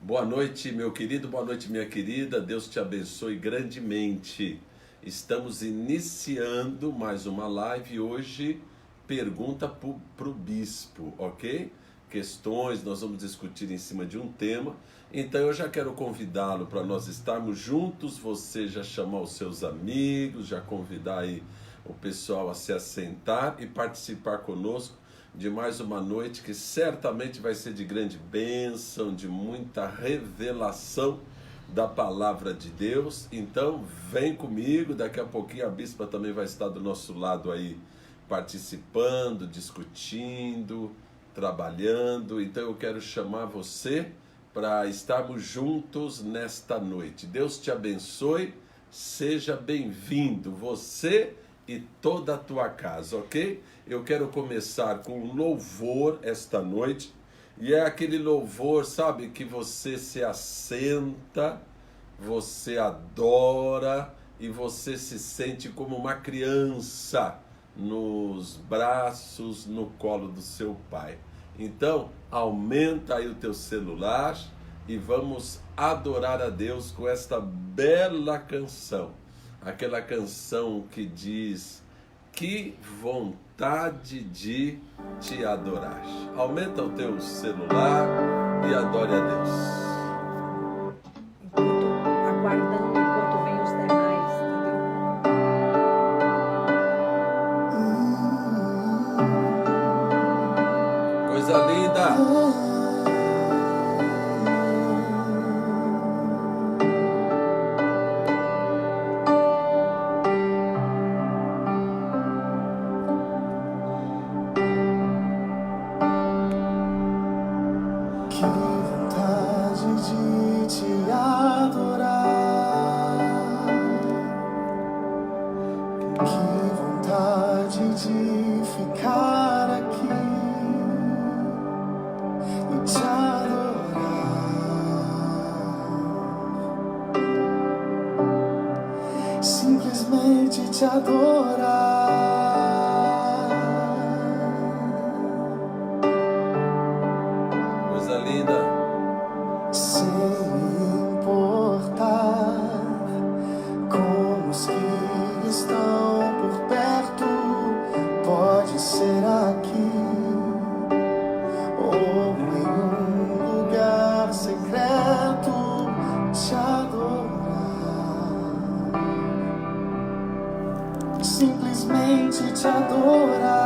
Boa noite, meu querido, boa noite, minha querida. Deus te abençoe grandemente. Estamos iniciando mais uma live hoje. Pergunta para o bispo, ok? Questões, nós vamos discutir em cima de um tema. Então eu já quero convidá-lo para nós estarmos juntos. Você já chamar os seus amigos, já convidar aí o pessoal a se assentar e participar conosco de mais uma noite que certamente vai ser de grande bênção, de muita revelação da palavra de Deus. Então vem comigo, daqui a pouquinho a bispa também vai estar do nosso lado aí, participando, discutindo, trabalhando. Então eu quero chamar você para estarmos juntos nesta noite. Deus te abençoe, seja bem-vindo, você e toda a tua casa, ok? Eu quero começar com um louvor esta noite, e é aquele louvor, sabe, que você se assenta, você adora e você se sente como uma criança nos braços, no colo do seu pai. Então, aumenta aí o teu celular e vamos adorar a Deus com esta bela canção. Aquela canção que diz: que vontade de te adorar. Aumenta o teu celular e adore a Deus. Aguardando enquanto vem os demais, entendeu? Coisa linda! Te adorar, coisa linda, sem importar com os que estão por perto, pode ser aqui ou em um lugar secreto, te adorar. Simplesmente te adorar,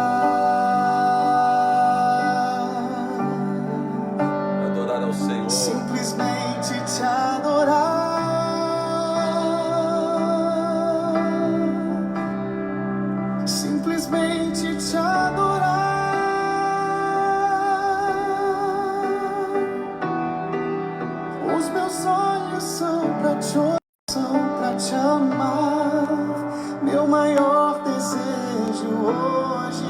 adorar ao Senhor, simplesmente te adorar, simplesmente te adorar. Os meus olhos são pra te amar, meu maior desejo hoje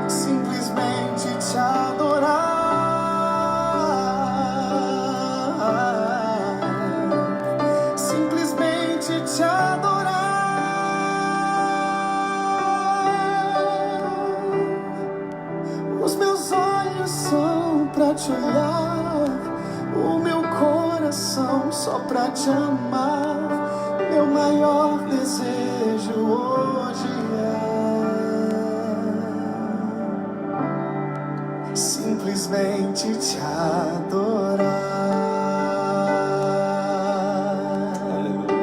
é simplesmente te adorar, simplesmente te adorar. Os meus olhos são pra te olhar, o meu coração só pra te amar, meu maior desejo hoje é simplesmente te adorar. aleluia.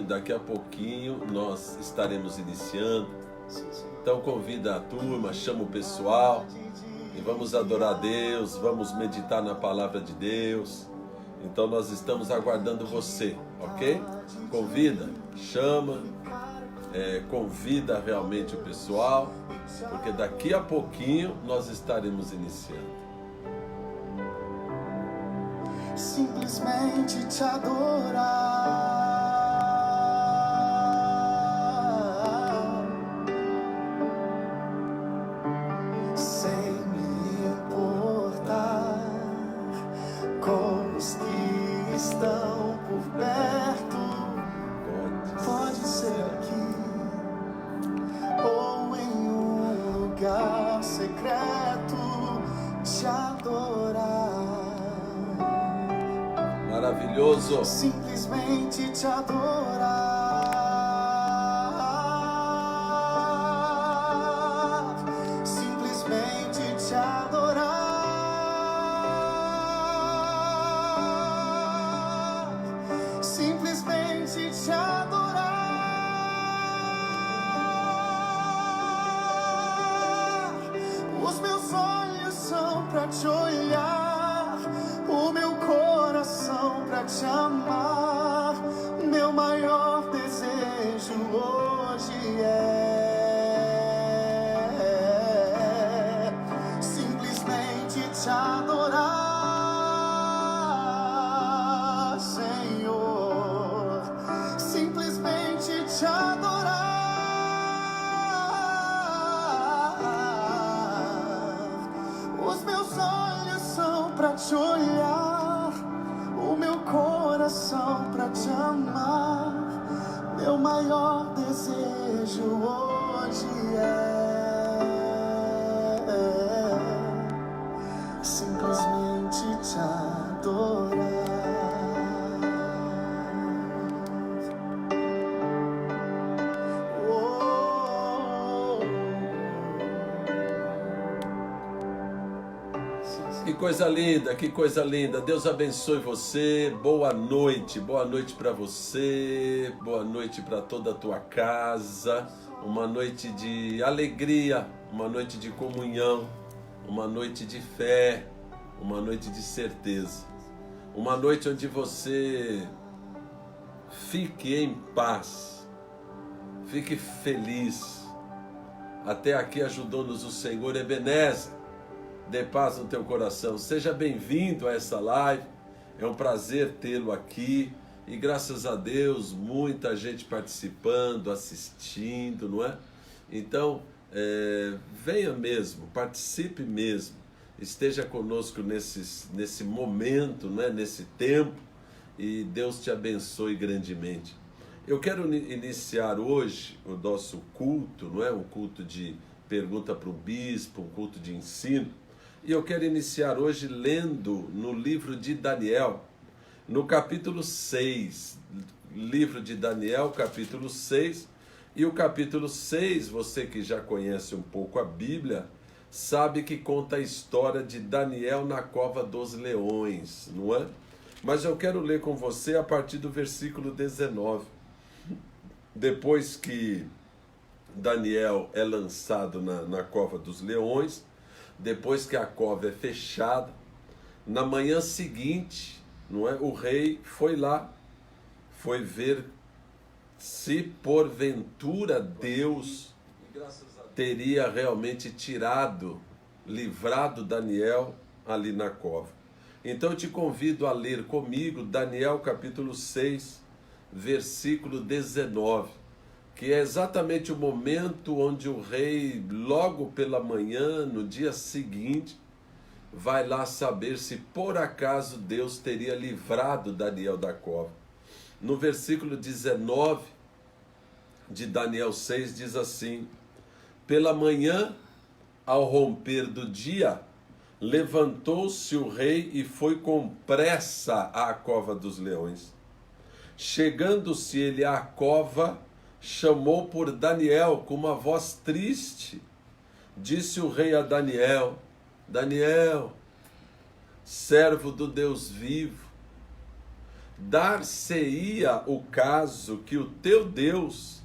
Daqui a pouquinho nós estaremos iniciando. Então convida a turma, chama o pessoal e vamos adorar a Deus, vamos meditar na palavra de Deus. Então nós estamos aguardando você, ok? Convida, chama, convida realmente o pessoal, porque daqui a pouquinho nós estaremos iniciando. Simplesmente te adorar, sem me importar com os que estão por perto, pode ser aqui maravilhoso. Simplesmente te adorar, simplesmente te adorar, simplesmente te adorar. Os meus olhos são pra te olhar, o meu coração pra te amar. Meu maior desejo hoje é simplesmente te adorar, Senhor. Simplesmente te adorar. Os meus olhos são pra te olhar, o meu coração pra te amar. Meu maior desejo hoje é simplesmente te adorar. Que coisa linda, que coisa linda. Deus abençoe você. Boa noite para você. Boa noite para toda a tua casa. Uma noite de alegria, uma noite de comunhão, uma noite de fé, uma noite de certeza. Uma noite onde você fique em paz, fique feliz. Até aqui ajudou-nos o Senhor Ebenezer. Dê paz no teu coração. Seja bem-vindo a essa live. É um prazer tê-lo aqui. E graças a Deus, muita gente participando, assistindo, não é? Então, venha mesmo, participe mesmo. Esteja conosco nesse momento, né? Nesse tempo. E Deus te abençoe grandemente. Eu quero iniciar hoje o nosso culto, não é? Um culto de pergunta para o bispo, um culto de ensino. E eu quero iniciar hoje lendo no livro de Daniel, no capítulo 6. Livro de Daniel, capítulo 6. E o capítulo 6, você que já conhece um pouco a Bíblia, sabe que conta a história de Daniel na cova dos leões, não é? Mas eu quero ler com você a partir do versículo 19. Depois que Daniel é lançado na cova dos leões, depois que a cova é fechada, na manhã seguinte, não é? O rei foi lá, foi ver se porventura Deus teria realmente livrado Daniel ali na cova. Então eu te convido a ler comigo Daniel capítulo 6, versículo 19. Que é exatamente o momento onde o rei, logo pela manhã, no dia seguinte, vai lá saber se por acaso Deus teria livrado Daniel da cova. No versículo 19 de Daniel 6 diz assim: pela manhã, ao romper do dia, levantou-se o rei e foi com pressa à cova dos leões. Chegando-se ele à cova, chamou por Daniel com uma voz triste. Disse o rei a Daniel: Daniel, servo do Deus vivo, dar-se-ia o caso que o teu Deus,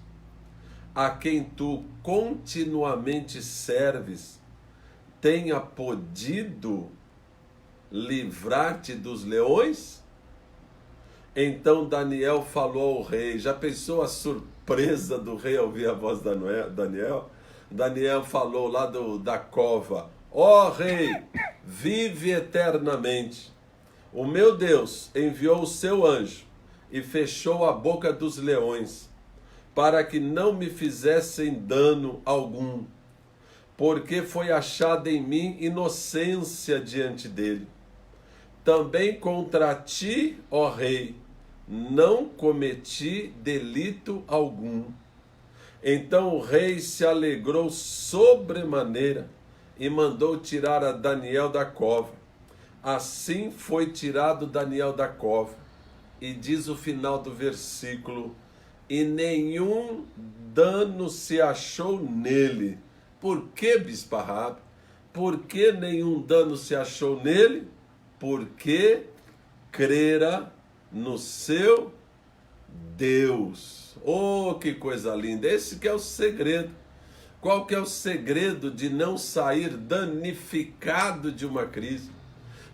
a quem tu continuamente serves, tenha podido livrar-te dos leões? Então Daniel falou ao rei. Já pensou a surpresa do rei ao ouvir a voz de Daniel? Daniel falou lá da cova: ó rei, vive eternamente. O meu Deus enviou o seu anjo e fechou a boca dos leões, para que não me fizessem dano algum, porque foi achada em mim inocência diante dele. Também contra ti, ó rei, não cometi delito algum. Então o rei se alegrou sobremaneira e mandou tirar a Daniel da cova. Assim foi tirado Daniel da cova. E diz o final do versículo: e nenhum dano se achou nele. Por que, Bispa Rabi? Por que nenhum dano se achou nele? Porque crera no seu Deus. Oh, que coisa linda! Esse que é o segredo. Qual que é o segredo de não sair danificado de uma crise?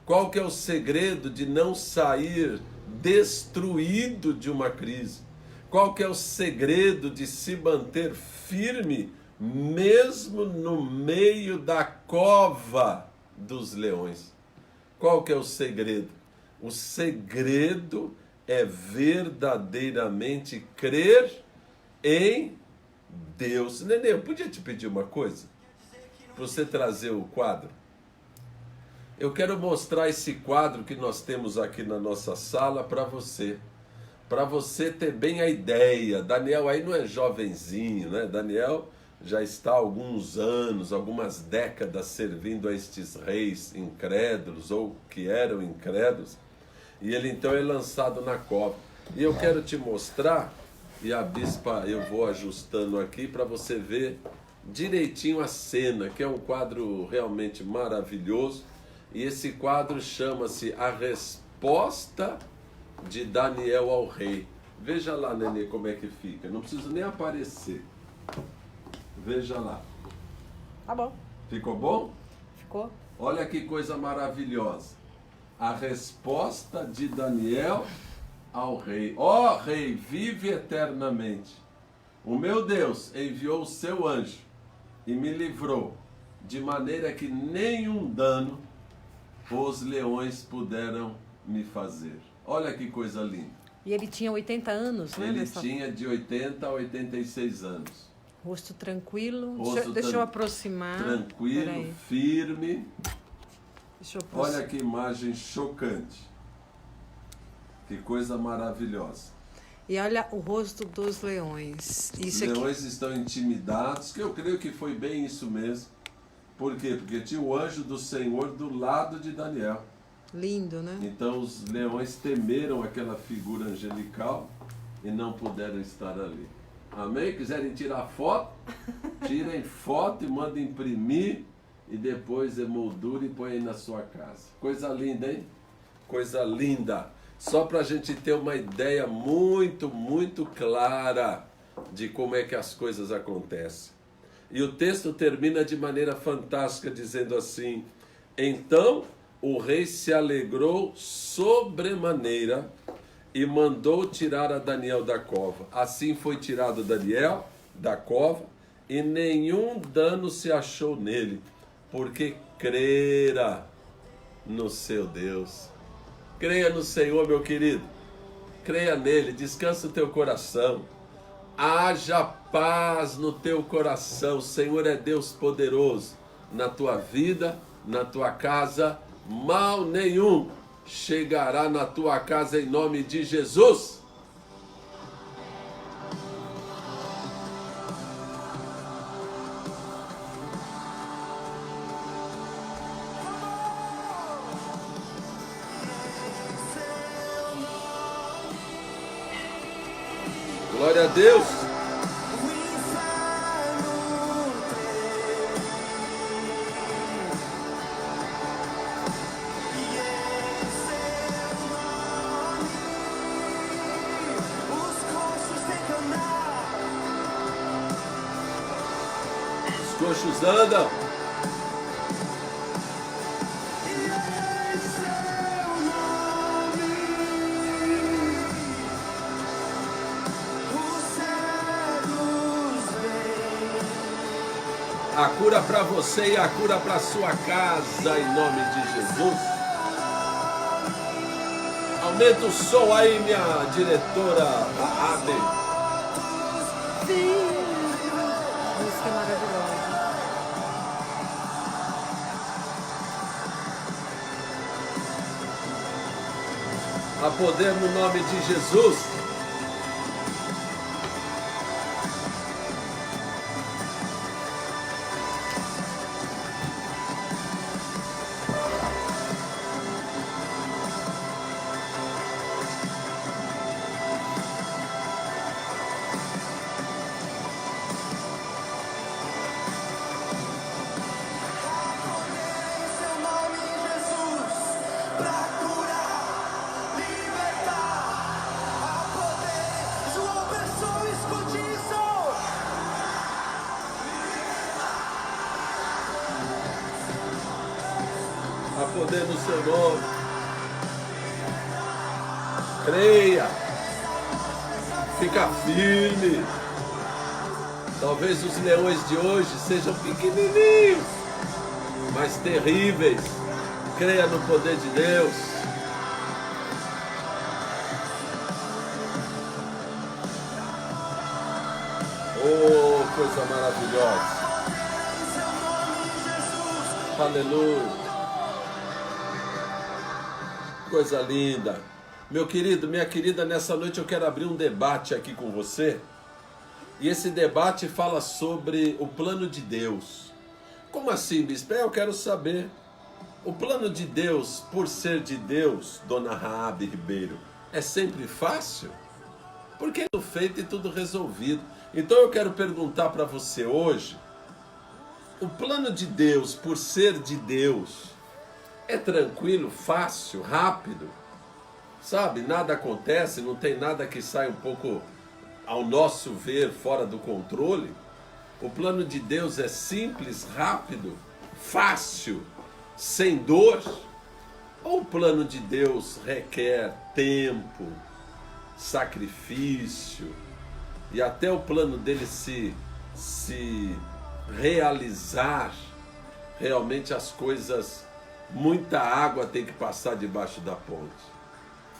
Qual que é o segredo de não sair destruído de uma crise? Qual que é o segredo de se manter firme mesmo no meio da cova dos leões? Qual que é o segredo? O segredo é verdadeiramente crer em Deus. Nenê, eu podia te pedir uma coisa? Para você trazer o quadro. Eu quero mostrar esse quadro que nós temos aqui na nossa sala para você ter bem a ideia. Daniel aí não é jovenzinho, né? Daniel já está há alguns anos, algumas décadas servindo a estes reis incrédulos ou que eram incrédulos, e ele então é lançado na cova. E eu quero te mostrar, e a bispa eu vou ajustando aqui para você ver direitinho a cena, que é um quadro realmente maravilhoso. E esse quadro chama-se A Resposta de Daniel ao Rei. Veja lá, Nenê, como é que fica. Não preciso nem aparecer. Veja lá. Tá bom. Ficou bom? Ficou? Olha que coisa maravilhosa. A resposta de Daniel ao rei. Ó rei, vive eternamente. O meu Deus enviou o seu anjo e me livrou, de maneira que nenhum dano os leões puderam me fazer. Olha que coisa linda. E ele tinha 80 anos, né? Ele tinha de 80 a 86 anos. Rosto tranquilo. Rosto Deixa eu aproximar. Tranquilo, Peraí. firme. Deixa eu aproximar. Olha que imagem chocante. Que coisa maravilhosa. E olha o rosto dos leões. Os leões estão intimidados, que eu creio que foi bem isso mesmo. Por quê? Porque tinha o anjo do Senhor do lado de Daniel. Lindo, né? Então os leões temeram aquela figura angelical e não puderam estar ali. Amém? Quiserem tirar foto? Tirem foto e mandem imprimir e depois emoldure e põe aí na sua casa. Coisa linda, hein? Coisa linda. Só para a gente ter uma ideia muito, muito clara de como é que as coisas acontecem. E o texto termina de maneira fantástica, dizendo assim: então o rei se alegrou sobremaneira e mandou tirar a Daniel da cova. Assim foi tirado Daniel da cova e nenhum dano se achou nele, porque crera no seu Deus. Creia no Senhor, meu querido. Creia nele, descansa o teu coração. Haja paz no teu coração. O Senhor é Deus poderoso na tua vida, na tua casa. Mal nenhum chegará na tua casa em nome de Jesus. Glória a Deus. Os coxos andam. A cura para você e a cura para sua casa, em nome de Jesus. Aumenta o som aí, minha diretora Rabi. Sim. Música maravilhosa. A poder no nome de Jesus. poder no seu nome. Creia. Fica firme. Talvez os leões de hoje sejam pequenininhos, mas terríveis. Creia no poder de Deus. Oh, coisa maravilhosa. Aleluia. Coisa linda. Meu querido, minha querida, nessa noite eu quero abrir um debate aqui com você. E esse debate fala sobre o plano de Deus. Como assim, bispo? Eu quero saber. O plano de Deus, por ser de Deus, dona Raabe Ribeiro, é sempre fácil? Porque é tudo feito e tudo resolvido. Então eu quero perguntar para você hoje, o plano de Deus, por ser de Deus, é tranquilo, fácil, rápido? Sabe, nada acontece, não tem nada que sai um pouco, ao nosso ver, fora do controle? O plano de Deus é simples, rápido, fácil, sem dor? Ou o plano de Deus requer tempo, sacrifício, e até o plano dele se realizar, realmente as coisas, muita água tem que passar debaixo da ponte?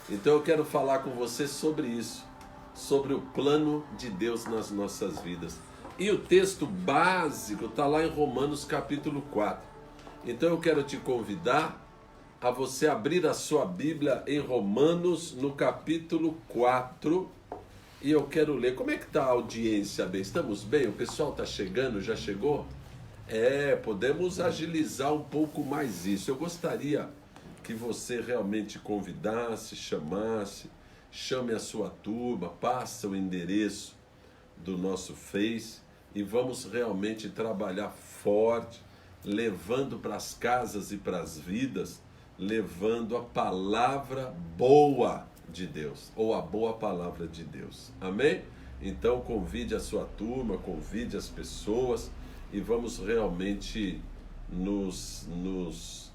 Então eu quero falar com você sobre isso, sobre o plano de Deus nas nossas vidas. E o texto básico está lá em Romanos capítulo 4. Então eu quero te convidar a você abrir a sua Bíblia em Romanos no capítulo 4. E eu quero ler. Como é que está a audiência, bem? Estamos bem? O pessoal está chegando? Já chegou? Podemos agilizar um pouco mais isso. Eu gostaria que você realmente convidasse, chamasse, chame a sua turma, passa o endereço do nosso Face e vamos realmente trabalhar forte, levando para as casas e para as vidas, levando a palavra boa de Deus, ou a boa palavra de Deus. Amém? Então convide a sua turma, convide as pessoas e vamos realmente nos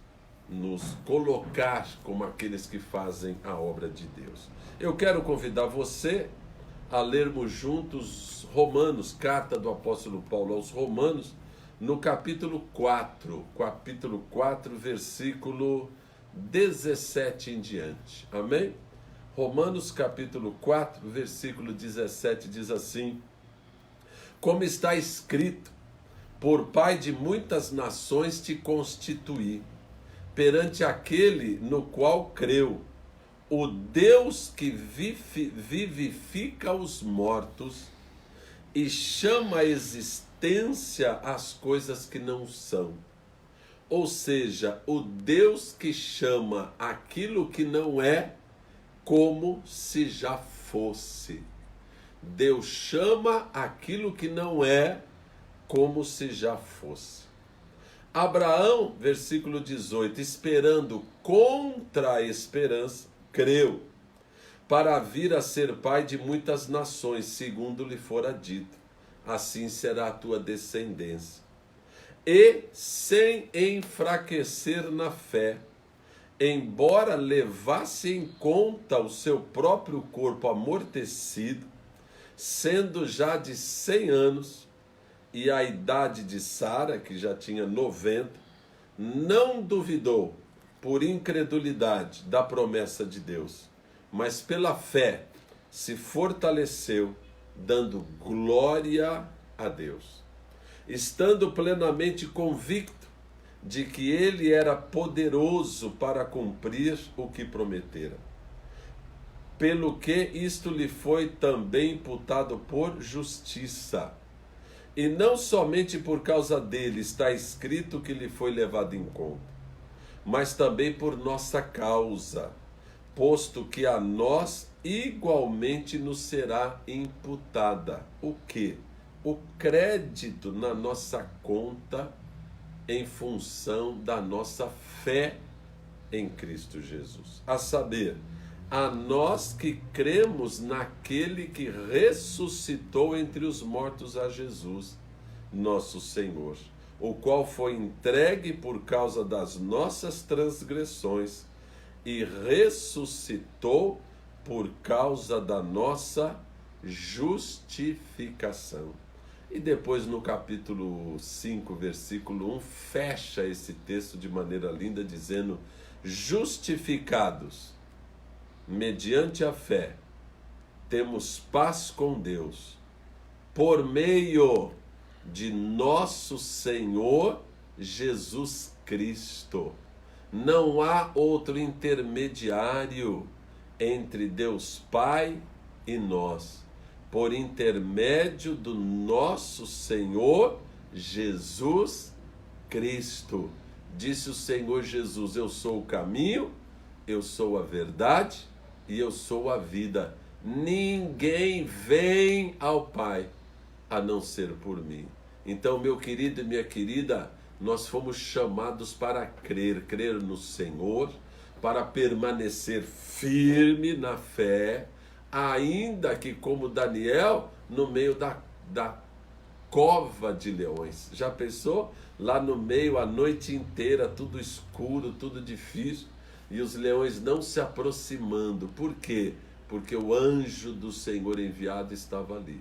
colocar como aqueles que fazem a obra de Deus. Eu quero convidar você a lermos juntos Romanos, carta do apóstolo Paulo aos Romanos, no capítulo 4, versículo 17 em diante. Amém? Romanos capítulo 4, versículo 17 diz assim: como está escrito, por pai de muitas nações te constituí, perante aquele no qual creu, o Deus que vivifica os mortos e chama a existência as coisas que não são. Ou seja, o Deus que chama aquilo que não é como se já fosse. Deus chama aquilo que não é como se já fosse. Abraão, versículo 18, esperando contra a esperança, creu, para vir a ser pai de muitas nações, segundo lhe fora dito, assim será a tua descendência. E, sem enfraquecer na fé, embora levasse em conta o seu próprio corpo amortecido, sendo já de 100 anos, e a idade de Sara, que já tinha 90, não duvidou, por incredulidade, da promessa de Deus, mas pela fé se fortaleceu, dando glória a Deus, estando plenamente convicto de que ele era poderoso para cumprir o que prometera. Pelo que isto lhe foi também imputado por justiça. E não somente por causa dele está escrito que lhe foi levado em conta, mas também por nossa causa, posto que a nós igualmente nos será imputada. O quê? O crédito na nossa conta em função da nossa fé em Cristo Jesus. A saber, a nós que cremos naquele que ressuscitou entre os mortos a Jesus, nosso Senhor, o qual foi entregue por causa das nossas transgressões e ressuscitou por causa da nossa justificação. E depois no capítulo 5, versículo 1, fecha esse texto de maneira linda, dizendo: justificados mediante a fé, temos paz com Deus, por meio de nosso Senhor Jesus Cristo. Não há outro intermediário entre Deus Pai e nós, por intermédio do nosso Senhor Jesus Cristo. Disse o Senhor Jesus: eu sou o caminho, eu sou a verdade e eu sou a vida. Ninguém vem ao Pai a não ser por mim. Então, meu querido e minha querida, nós fomos chamados para crer no Senhor, para permanecer firme na fé, ainda que como Daniel, no meio da cova de leões. Já pensou? Lá no meio, a noite inteira, tudo escuro, tudo difícil, e os leões não se aproximando. Por quê? Porque o anjo do Senhor enviado estava ali.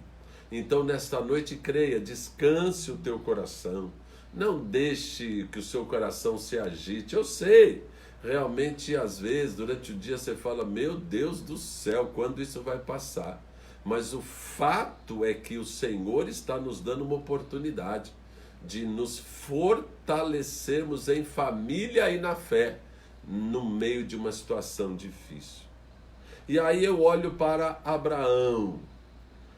Então, nesta noite, creia, descanse o teu coração. Não deixe que o seu coração se agite. Eu sei, realmente, às vezes, durante o dia, você fala: meu Deus do céu, quando isso vai passar? Mas o fato é que o Senhor está nos dando uma oportunidade de nos fortalecermos em família e na fé, no meio de uma situação difícil. E aí eu olho para Abraão.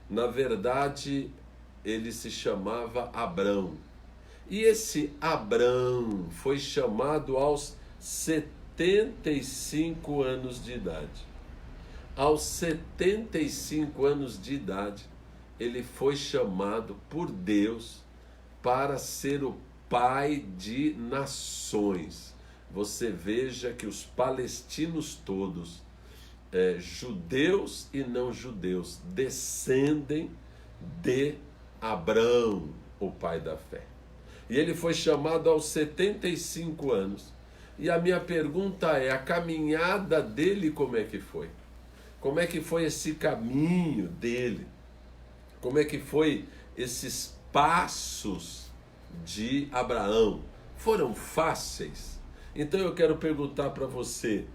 Na verdade, ele se chamava Abrão. E esse Abrão foi chamado aos 75 anos de idade. Aos 75 anos de idade, ele foi chamado por Deus para ser o pai de nações. Você veja que os palestinos todos, judeus e não judeus, descendem de Abrão, o pai da fé. E ele foi chamado aos 75 anos. E a minha pergunta é: a caminhada dele como é que foi? Como é que foi esse caminho dele? Como é que foi esses passos de Abraão? Foram fáceis? Então eu quero perguntar para você,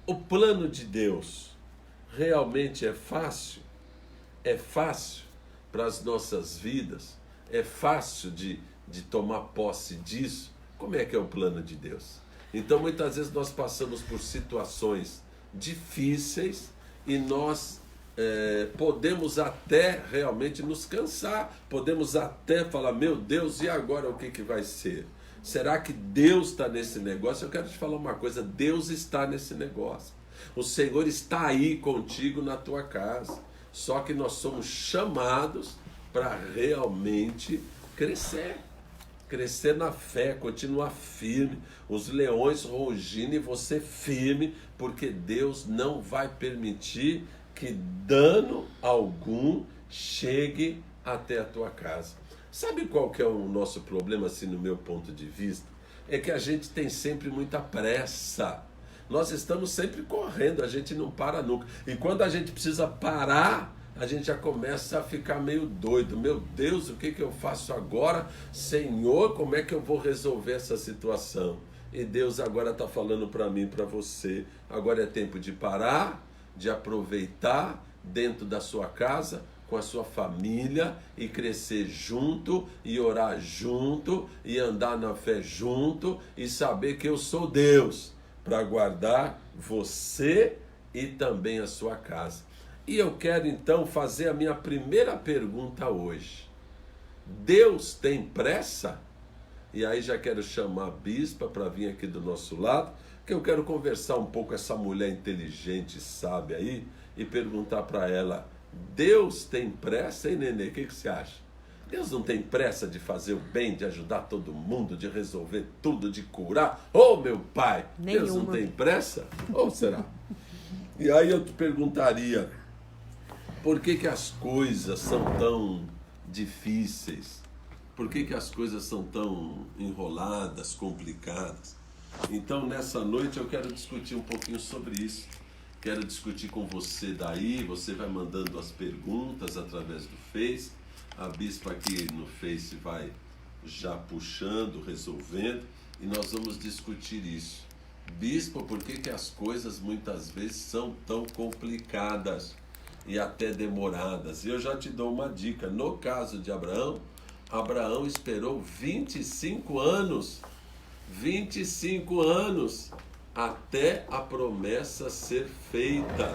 o plano de Deus realmente é fácil? É fácil para as nossas vidas? É fácil de tomar posse disso? Como é que é o plano de Deus? Então muitas vezes nós passamos por situações difíceis e nós podemos até realmente nos cansar, podemos até falar: meu Deus, e agora o que vai ser? Será que Deus está nesse negócio? Eu quero te falar uma coisa: Deus está nesse negócio. O Senhor está aí contigo na tua casa. Só que nós somos chamados para realmente crescer na fé, continuar firme, os leões rugindo e você firme, porque Deus não vai permitir que dano algum chegue até a tua casa. Sabe qual que é o nosso problema, assim, no meu ponto de vista? É que a gente tem sempre muita pressa. Nós estamos sempre correndo, a gente não para nunca. E quando a gente precisa parar, a gente já começa a ficar meio doido. Meu Deus, o que eu faço agora? Senhor, como é que eu vou resolver essa situação? E Deus agora está falando para mim, para você: agora é tempo de parar, de aproveitar dentro da sua casa, com a sua família, e crescer junto, e orar junto, e andar na fé junto, e saber que eu sou Deus, para guardar você e também a sua casa. E eu quero então fazer a minha primeira pergunta hoje: Deus tem pressa? E aí já quero chamar a bispa para vir aqui do nosso lado, que eu quero conversar um pouco com essa mulher inteligente, sábia aí, e perguntar para ela: Deus tem pressa, hein, Nenê? O que você acha? Deus não tem pressa de fazer o bem, de ajudar todo mundo, de resolver tudo, de curar? Ô, meu pai, nenhuma. Deus não tem pressa? Ou será? E aí eu te perguntaria: por que as coisas são tão difíceis? Por que as coisas são tão enroladas, complicadas? Então, nessa noite eu quero discutir um pouquinho sobre isso. Quero discutir com você daí, você vai mandando as perguntas através do Face. A bispa aqui no Face vai já puxando, resolvendo, e nós vamos discutir isso. Bispo, por que as coisas muitas vezes são tão complicadas e até demoradas? E eu já te dou uma dica. No caso de Abraão, Abraão esperou 25 anos. 25 anos até a promessa ser feita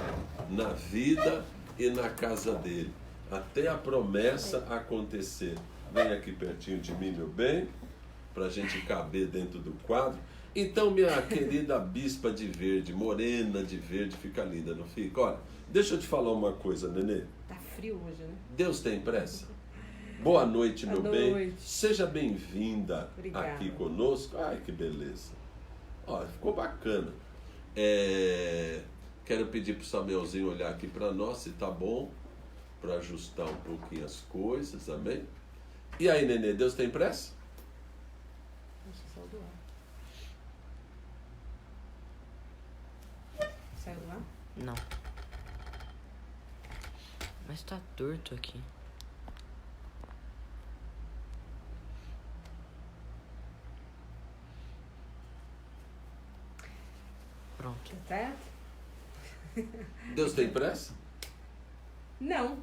na vida e na casa dele. Até a promessa acontecer. Vem aqui pertinho de mim, meu bem, para a gente caber dentro do quadro. Então, minha querida bispa de verde, morena de verde, fica linda, não fica? Olha, deixa eu te falar uma coisa, nenê. Tá frio hoje, né? Deus tem pressa? Boa noite, meu bem. noite. Seja bem-vinda Obrigada. aqui conosco. Ai, que beleza. Olha, ficou bacana. Quero pedir pro Samuelzinho olhar aqui para nós, se tá bom, para ajustar um pouquinho as coisas, amém? E aí, nenê, Deus tem pressa? Deixa eu só do ar. Saiu do ar? Não. Mas tá torto aqui. Pronto. Tá certo? Deus tem pressa? Não.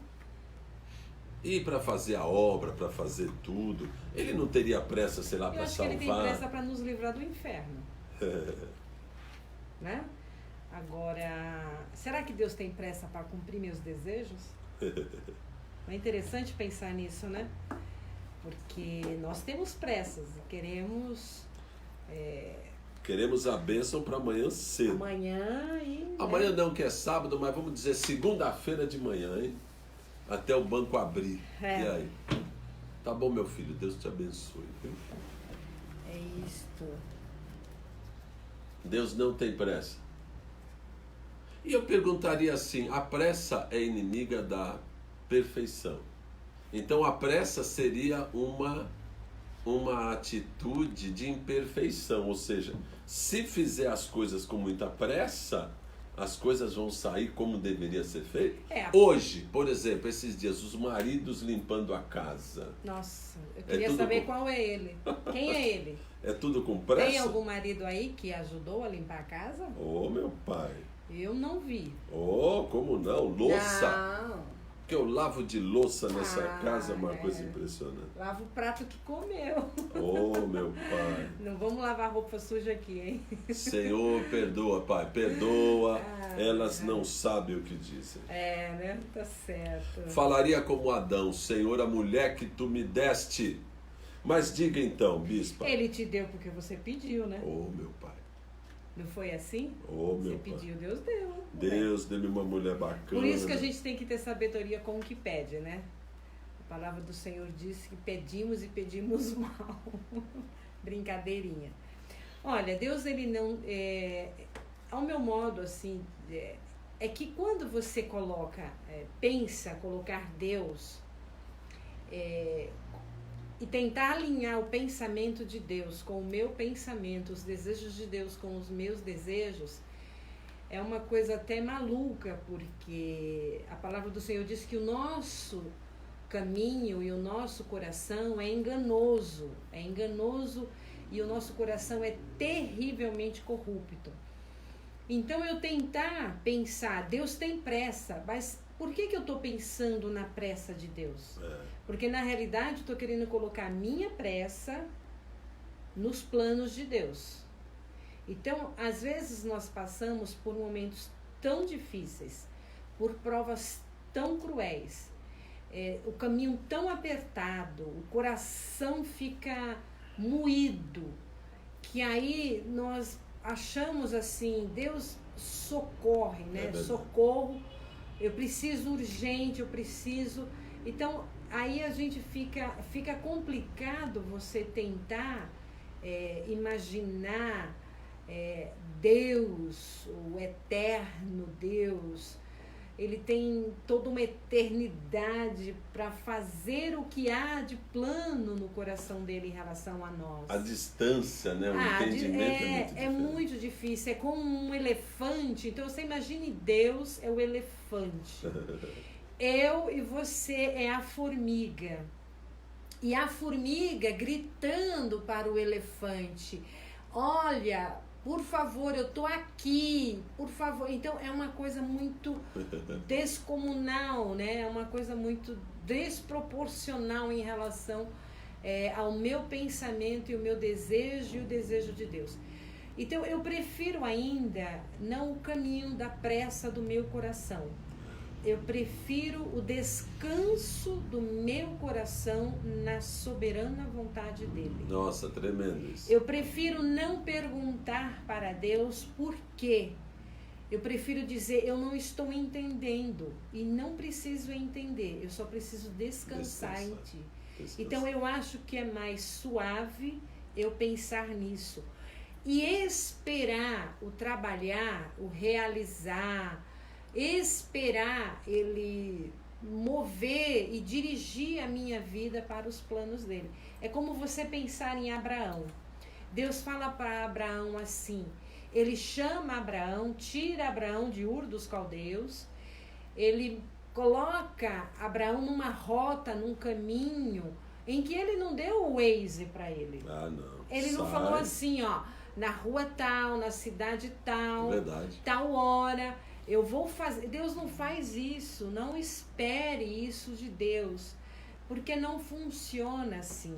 E para fazer a obra, para fazer tudo, ele não teria pressa, sei lá, Eu para acho que ele tem salvar? pressa para nos livrar do inferno. Né? Agora, será que Deus tem pressa para cumprir meus desejos? É interessante pensar nisso, né? Porque nós temos pressas e queremos Queremos a bênção para amanhã cedo. amanhã e... né? Amanhã não, que é sábado, mas vamos dizer segunda-feira de manhã, hein? Até o banco abrir. É. E aí? Tá bom, meu filho, Deus te abençoe, viu? É isto. Deus não tem pressa. E eu perguntaria assim, a pressa é inimiga da perfeição. Então a pressa seria uma atitude de imperfeição, ou seja, se fizer as coisas com muita pressa, as coisas vão sair como deveria ser feito. Hoje, por exemplo, esses dias, os maridos limpando a casa. Nossa, eu queria tudo saber com- qual é ele. Quem é ele? É tudo com pressa? Tem algum marido aí que ajudou a limpar a casa? Oh, meu pai. Eu não vi. Oh, como não? Louça. Não. Que eu lavo de louça nessa casa é uma é. coisa impressionante. Lava o prato que comeu. Oh, meu pai. Não vamos lavar roupa suja aqui, hein? Senhor, perdoa, pai. Perdoa. Elas não sabem o que dizem. É, né? Tá certo. Falaria como Adão, Senhor, a mulher que tu me deste. Mas diga então, bispa. Ele te deu porque você pediu, né? Oh, meu pai. Não foi assim? Oh, Você meu pai. pediu, Deus deu. Deus, dê-me uma mulher bacana. Por isso que a gente tem que ter sabedoria com o que pede, né? A palavra do Senhor diz que pedimos e pedimos mal. Brincadeirinha. Olha, Deus, ele não... ao meu modo, assim, é que quando você pensa colocar Deus e tentar alinhar o pensamento de Deus com o meu pensamento, os desejos de Deus com os meus desejos, é uma coisa até maluca, porque a palavra do Senhor diz que o nosso caminho e o nosso coração é enganoso e o nosso coração é terrivelmente corrupto. Então eu tentar pensar, Deus tem pressa, mas por que eu estou pensando na pressa de Deus? Porque na realidade eu estou querendo colocar a minha pressa nos planos de Deus. Então, às vezes nós passamos por momentos tão difíceis, por provas tão cruéis, o caminho tão apertado, o coração fica moído, que aí nós achamos assim, Deus socorre, né? Socorro, eu preciso urgente, eu preciso... Então, aí a gente fica complicado você tentar imaginar Deus, o eterno Deus, Ele tem toda uma eternidade para fazer o que há de plano no coração dele em relação a nós. A distância, né? O entendimento é muito difícil. É como um elefante. Então você imagine Deus é o elefante. Eu e você é a formiga. E a formiga gritando para o elefante: olha, por favor, eu tô aqui, por favor. Então é uma coisa muito descomunal, né? É uma coisa muito desproporcional em relação ao meu pensamento e o meu desejo e o desejo de Deus. Então eu prefiro ainda não o caminho da pressa do meu coração. Eu prefiro o descanso do meu coração na soberana vontade dele. Nossa, tremendo isso. Eu prefiro não perguntar para Deus por quê. Eu prefiro dizer, eu não estou entendendo e não preciso entender. Eu só preciso descansar em ti. Então eu acho que é mais suave eu pensar nisso. E esperar o trabalhar, o realizar, esperar ele mover e dirigir a minha vida para os planos dele. É como você pensar em Abraão. Deus fala para Abraão assim, ele chama Abraão, tira Abraão de Ur dos Caldeus, ele coloca Abraão numa rota, num caminho em que ele não deu o Waze para ele. Ah, não. Ele não falou assim, ó, na rua tal, na cidade tal, verdade, tal hora, eu vou fazer. Deus não faz isso, não espere isso de Deus, porque não funciona assim.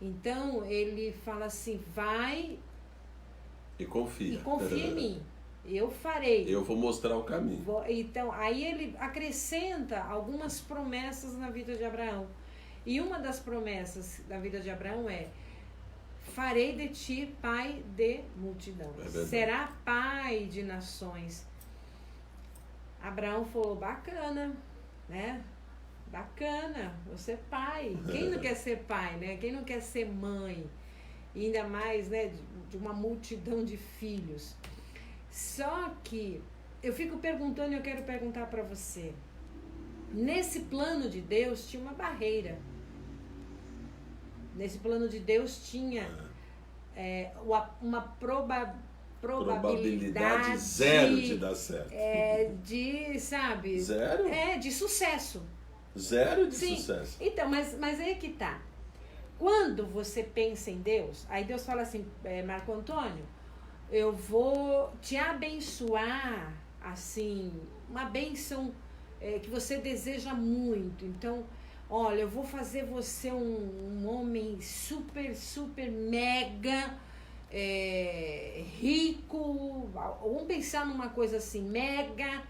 Então ele fala assim, vai e confia em mim, eu farei. Eu vou mostrar o caminho. Então aí ele acrescenta algumas promessas na vida de Abraão. E uma das promessas da vida de Abraão é: farei de ti pai de multidão. Será pai de nações. Abraão falou, bacana, né? Bacana, você é pai. Quem não quer ser pai, né? Quem não quer ser mãe? E ainda mais, né, de uma multidão de filhos. Só que eu fico perguntando e eu quero perguntar para você. Nesse plano de Deus tinha uma barreira. Nesse plano de Deus tinha uma probabilidade zero de dar certo. De, sabe? Zero? De sucesso. Zero de sucesso. Então, mas aí que tá. Quando você pensa em Deus, aí Deus fala assim, Marco Antônio, eu vou te abençoar, assim, uma bênção que você deseja muito. Então, olha, eu vou fazer você um homem super, super, mega rico. Vamos pensar numa coisa assim, mega,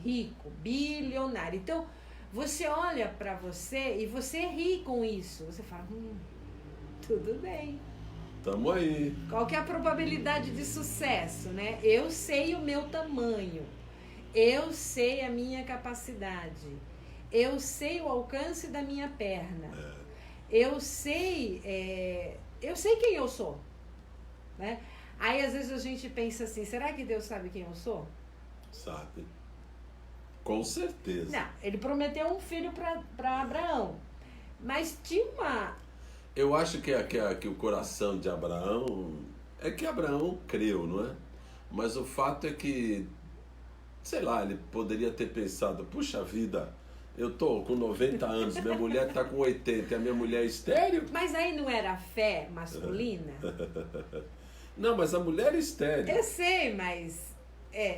rico, bilionário. Então, você olha para você e você ri com isso. Você fala, tudo bem. Tamo aí. Qual que é a probabilidade de sucesso, né? Eu sei o meu tamanho. Eu sei a minha capacidade. Eu sei o alcance da minha perna. Eu sei quem eu sou, né? Aí às vezes a gente pensa assim, será que Deus sabe quem eu sou? Sabe. Com certeza. Não, ele prometeu um filho para Abraão. Mas tinha uma... Eu acho que o coração de Abraão... É que Abraão creu, não é? Mas o fato é que, sei lá, ele poderia ter pensado, puxa vida, eu tô com 90 anos, minha mulher tá com 80, e a minha mulher é estéril. Mas aí não era fé masculina? Não, mas a mulher é estéril. Eu sei, mas...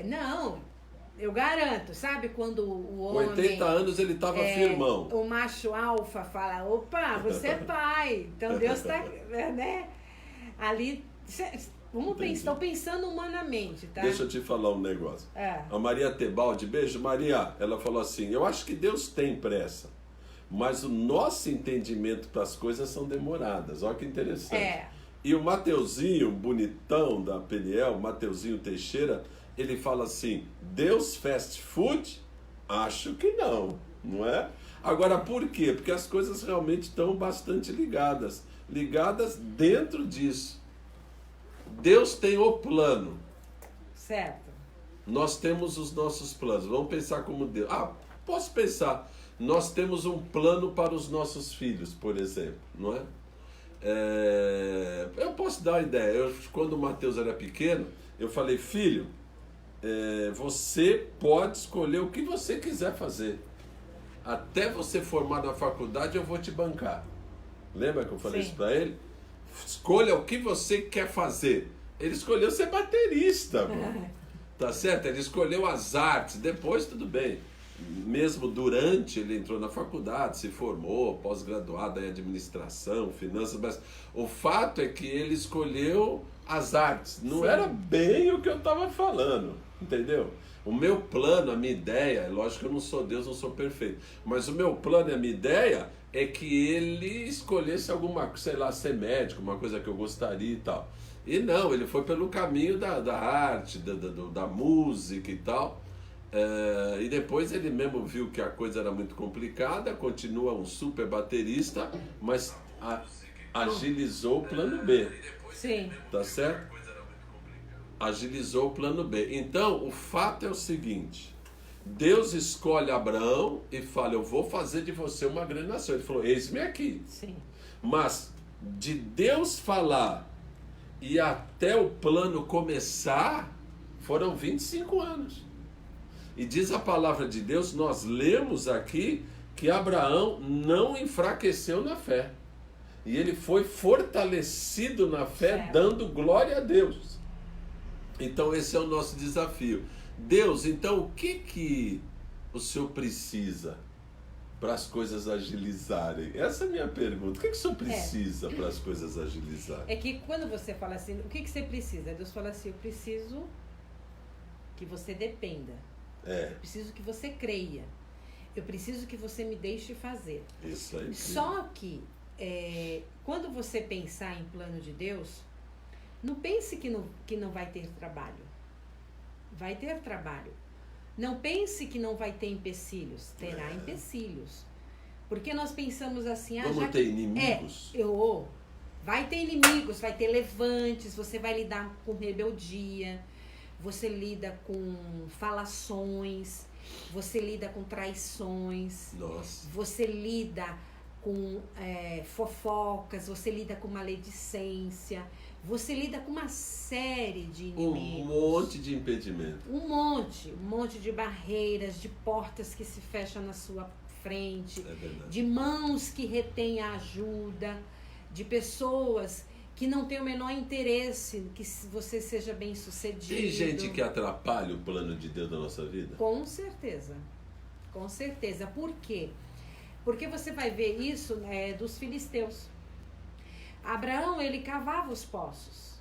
não... Eu garanto, sabe quando o homem... 80 anos ele estava firmão. O macho alfa fala, opa, você é pai. Então Deus está, né? Ali, vamos pensar, estou pensando humanamente, tá? Deixa eu te falar um negócio. A Maria Tebaldi, beijo Maria, ela falou assim, eu acho que Deus tem pressa, mas o nosso entendimento para as coisas são demoradas. Olha que interessante. E o Mateuzinho, bonitão da Peniel, Mateuzinho Teixeira, ele fala assim, Deus fast food? Acho que não, não é? Agora, por quê? Porque as coisas realmente estão bastante ligadas dentro disso. Deus tem o plano. Certo. nós temos os nossos planos. Vamos pensar como Deus. Posso pensar. Nós temos um plano para os nossos filhos, por exemplo, não é? Eu posso dar uma ideia. Quando o Mateus era pequeno, eu falei, filho, você pode escolher o que você quiser fazer. Até você formar na faculdade, eu vou te bancar. Lembra que eu falei isso para ele? Escolha o que você quer fazer. Ele escolheu ser baterista, mano. Tá certo? Ele escolheu as artes. Depois, tudo bem. Mesmo durante, ele entrou na faculdade, se formou, pós-graduado em administração, finanças, mas o fato é que ele escolheu as artes. Não era bem o que eu estava falando, entendeu? O meu plano, a minha ideia, lógico que eu não sou Deus, não sou perfeito, mas o meu plano e a minha ideia é que ele escolhesse alguma, sei lá, ser médico, uma coisa que eu gostaria e tal. E não, ele foi pelo caminho da arte, da música e tal. E depois ele mesmo viu que a coisa era muito complicada, continua um super baterista, mas agilizou o plano B. Sim. Tá certo? Agilizou o plano B. Então, o fato é o seguinte: Deus escolhe Abraão e fala, eu vou fazer de você uma grande nação. Ele falou, eis-me aqui. Sim. Mas de Deus falar e até o plano começar, foram 25 anos. E diz a palavra de Deus, nós lemos aqui, que Abraão não enfraqueceu na fé. E ele foi fortalecido na fé, dando glória a Deus. Então esse é o nosso desafio. Deus, então o que o Senhor precisa para as coisas agilizarem? Essa é a minha pergunta. O que o Senhor precisa para as coisas agilizarem? É que quando você fala assim, o que você precisa? Deus fala assim, eu preciso que você dependa. Eu preciso que você creia. Eu preciso que você me deixe fazer. Isso aí. Só que quando você pensar em plano de Deus, não pense que não vai ter trabalho. Vai ter trabalho. Não pense que não vai ter empecilhos. Terá empecilhos. Porque nós pensamos assim... Vamos ter inimigos? Vai ter inimigos, vai ter levantes, você vai lidar com rebeldia, você lida com falações, você lida com traições, você lida com fofocas, você lida com maledicência, você lida com uma série de inimigos. Um monte de impedimento. Um monte de barreiras, de portas que se fecham na sua frente, de mãos que retêm a ajuda, de pessoas que não têm o menor interesse que você seja bem sucedido. Tem gente que atrapalha o plano de Deus na nossa vida? Com certeza. Com certeza. Por quê? Porque você vai ver isso dos filisteus. Abraão, ele cavava os poços.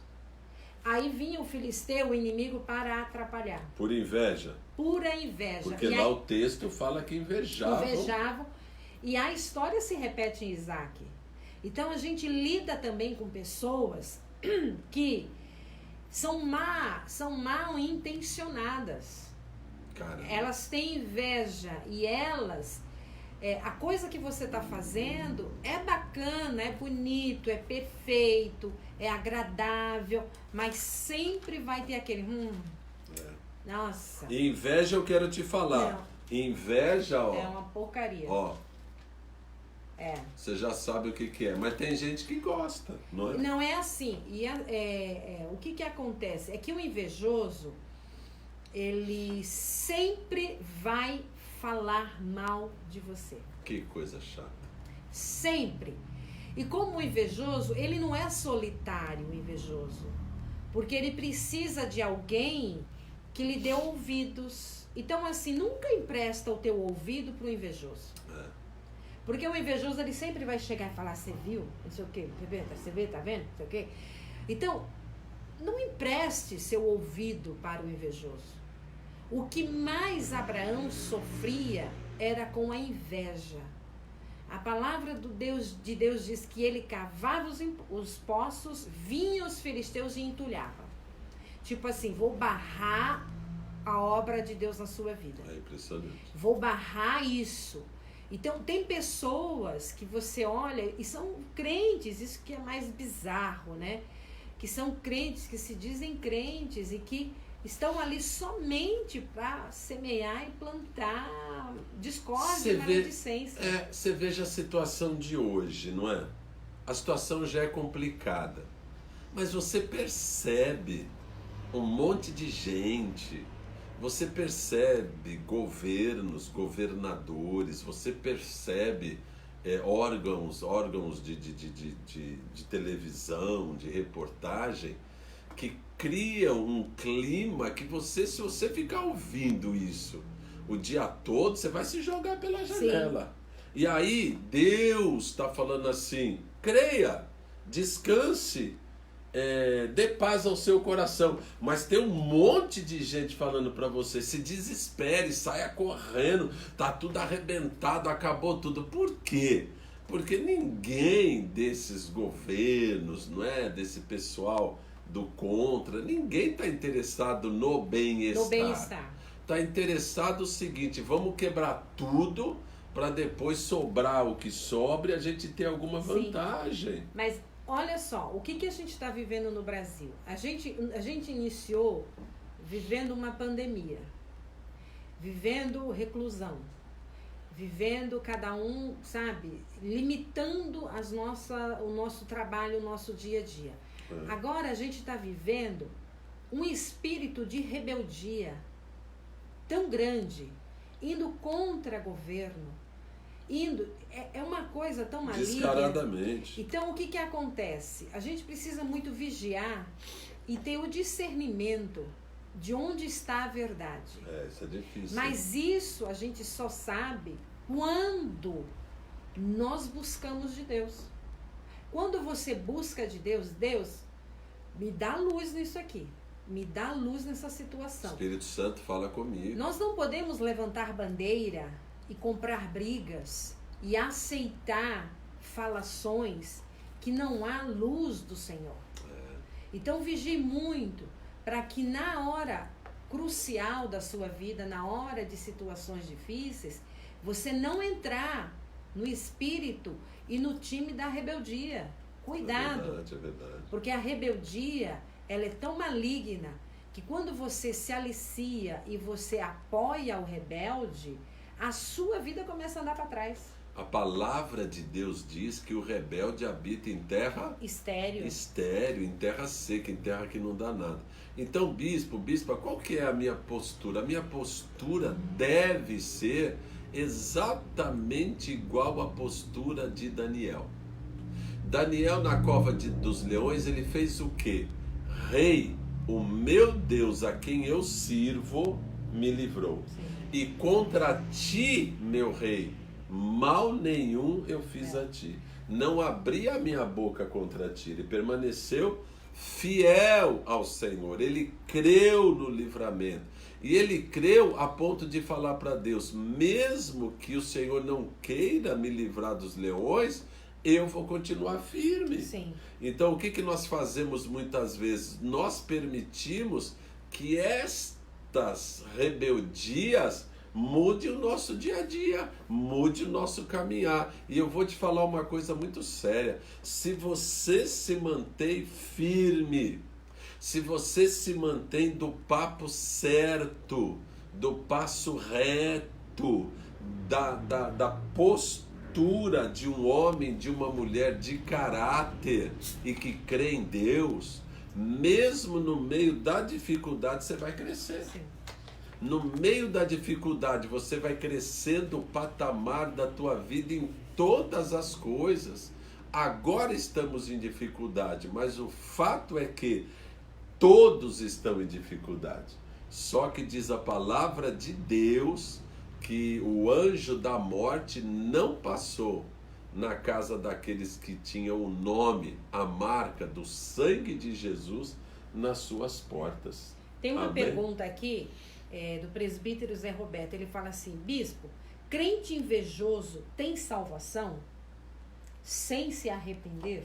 Aí vinha o filisteu, o inimigo, para atrapalhar. Por inveja? Pura inveja. Porque lá o texto fala que invejavam. Invejavam. E a história se repete em Isaac. Então a gente lida também com pessoas que são mal intencionadas. Caramba. Elas têm inveja e a coisa que você está fazendo é bacana, é bonito, é perfeito, é agradável, mas sempre vai ter aquele nossa. E inveja eu quero te falar. Não. Inveja, é uma porcaria. Você já sabe o que é, mas tem gente que gosta, não é? Não é assim. E o que acontece? É que o invejoso, ele sempre vai falar mal de você. Que coisa chata. Sempre. E como o invejoso, ele não é solitário, o invejoso. Porque ele precisa de alguém que lhe dê ouvidos. Então, assim, nunca empresta o teu ouvido para o invejoso. Porque o invejoso, ele sempre vai chegar e falar, você viu? Não sei o quê. Você vê, tá vendo? Não sei o quê. Então, não empreste seu ouvido para o invejoso. O que mais Abraão sofria era com a inveja. A palavra de Deus diz que ele cavava os poços, vinha os filisteus e entulhava. Tipo assim, vou barrar a obra de Deus na sua vida. É impressionante. Vou barrar isso. Então, tem pessoas que você olha e são crentes, isso que é mais bizarro, né? Que são crentes, que se dizem crentes e que estão ali somente para semear e plantar discórdia Você e vê- maledicência. Você veja a situação de hoje, não é? A situação já é complicada. Mas você percebe um monte de gente, você percebe governos, governadores, você percebe órgãos de televisão, de reportagem, que criam um clima que você, se você ficar ouvindo isso o dia todo, você vai se jogar pela janela. E aí Deus está falando assim: creia, descanse, dê paz ao seu coração. Mas tem um monte de gente falando para você: se desespere, saia correndo, tá tudo arrebentado, acabou tudo. Por quê? Porque ninguém desses governos, não é, desse pessoal do contra, ninguém está interessado no bem-estar. No bem-estar. Está interessado no seguinte: vamos quebrar tudo para depois sobrar o que sobra e a gente ter alguma vantagem. Mas olha só, o que a gente está vivendo no Brasil? A gente iniciou vivendo uma pandemia, vivendo reclusão, vivendo cada um, sabe, limitando o nosso trabalho, o nosso dia a dia. Agora a gente está vivendo um espírito de rebeldia tão grande, indo contra governo, é uma coisa tão maligna. Descaradamente. Então o que acontece? A gente precisa muito vigiar e ter o discernimento de onde está a verdade. Isso é difícil. Mas isso a gente só sabe quando nós buscamos de Deus. Quando você busca de Deus, Deus, me dá luz nisso aqui. Me dá luz nessa O situação. Espírito Santo fala comigo. Nós não podemos levantar bandeira e comprar brigas e aceitar falações que não há luz do Senhor. Então vigie muito para que na hora crucial da sua vida, na hora de situações difíceis, você não entrar no espírito e no time da rebeldia. Cuidado. É verdade. Porque a rebeldia, ela é tão maligna que quando você se alicia e você apoia o rebelde, a sua vida começa a andar para trás. A palavra de Deus diz que o rebelde habita em terra Estéril, em terra seca, em terra que não dá nada. Então, bispa, qual que é a minha postura? A minha postura deve ser exatamente igual à postura de Daniel. Daniel, na cova dos leões, ele fez o quê? Rei, o meu Deus a quem eu sirvo me livrou. E contra ti, meu rei, mal nenhum eu fiz a ti. Não abri a minha boca contra ti. Ele permaneceu fiel ao Senhor. Ele creu no livramento. E ele creu a ponto de falar para Deus: mesmo que o Senhor não queira me livrar dos leões, eu vou continuar firme. Sim. Então, o que nós fazemos muitas vezes? Nós permitimos que estas rebeldias mude o nosso dia a dia, mude o nosso caminhar. E eu vou te falar uma coisa muito séria: se você se mantém firme, se você se mantém do papo certo, do passo reto, da postura de um homem, de uma mulher de caráter e que crê em Deus, mesmo no meio da dificuldade você vai crescer. Sim. No meio da dificuldade você vai crescendo o patamar da tua vida em todas as coisas. Agora estamos em dificuldade, mas o fato é que todos estão em dificuldade. Só que diz a palavra de Deus que o anjo da morte não passou na casa daqueles que tinham o nome, a marca do sangue de Jesus nas suas portas. Tem uma Amém? pergunta aqui do presbítero Zé Roberto. Ele fala assim: bispo, crente invejoso tem salvação sem se arrepender?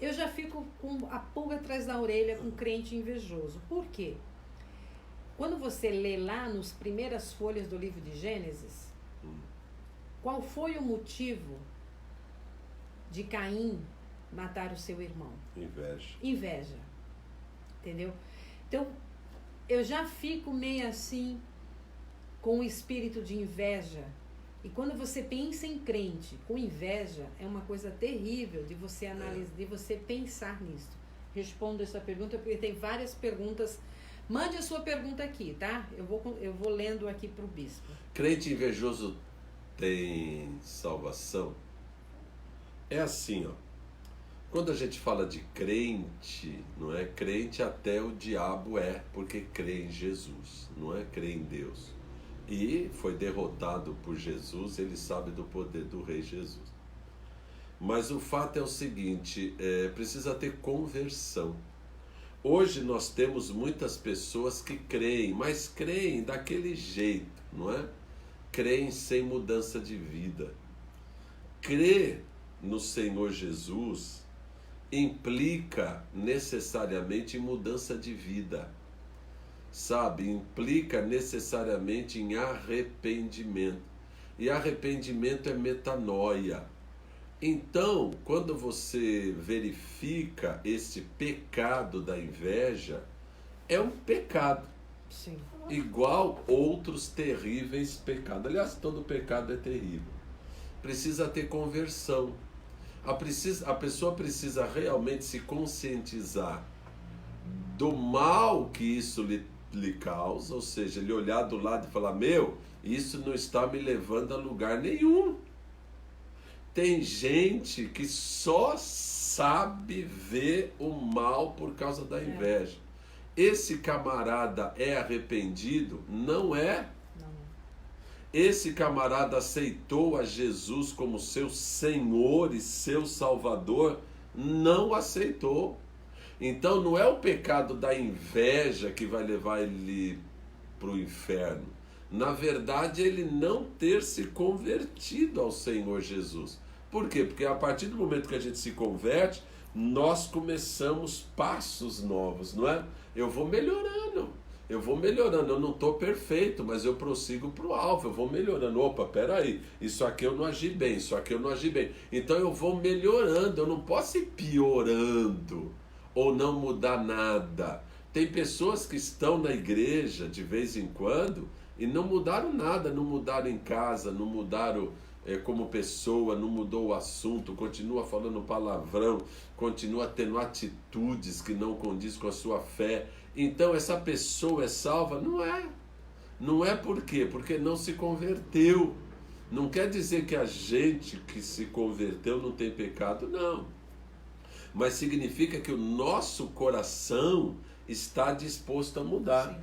Eu já fico com a pulga atrás da orelha com crente invejoso. Por quê? Quando você lê lá nas primeiras folhas do livro de Gênesis, qual foi o motivo de Caim matar o seu irmão? Inveja. Inveja. Entendeu? Então, eu já fico meio assim com o espírito de inveja. E quando você pensa em crente com inveja, é uma coisa terrível de você analisar, de você pensar nisso. Respondo essa pergunta porque tem várias perguntas. Mande a sua pergunta aqui, tá? Eu vou lendo aqui para o bispo. Crente invejoso tem salvação? É assim, ó. Quando a gente fala de crente, não é crente até o diabo porque crê em Jesus, não é crê em Deus. E foi derrotado por Jesus, ele sabe do poder do Rei Jesus. Mas o fato é o seguinte, precisa ter conversão. Hoje nós temos muitas pessoas que creem, mas creem daquele jeito, não é? Creem sem mudança de vida. Crer no Senhor Jesus implica necessariamente em mudança de vida. Sabe, implica necessariamente em arrependimento. E arrependimento é metanoia. Então, quando você verifica esse pecado da inveja, é um pecado. Sim. Igual outros terríveis pecados. Aliás, todo pecado é terrível. Precisa ter conversão. A pessoa precisa realmente se conscientizar do mal que isso lhe causa, ou seja, ele olhar do lado e falar, isso não está me levando a lugar nenhum. Tem gente que só sabe ver o mal por causa da inveja. Esse camarada é arrependido? Não é. Não. Esse camarada aceitou a Jesus como seu Senhor e seu Salvador? Não aceitou. Então não é o pecado da inveja que vai levar ele para o inferno. Na verdade, ele não ter se convertido ao Senhor Jesus. Por quê? Porque a partir do momento que a gente se converte, nós começamos passos novos, não é? Eu vou melhorando, eu não estou perfeito, mas eu prossigo para o alvo, eu vou melhorando. Opa, peraí, isso aqui eu não agi bem, Então eu vou melhorando, eu não posso ir piorando ou não mudar nada. Tem pessoas que estão na igreja de vez em quando e não mudaram nada, não mudaram em casa, não mudaram como pessoa, não mudou o assunto, continua falando palavrão, continua tendo atitudes que não condiz com a sua fé. Então essa pessoa é salva? Não é. Não é por quê? Porque não se converteu. Não quer dizer que a gente que se converteu não tem pecado, não. Mas significa que o nosso coração está disposto a mudar. Sim.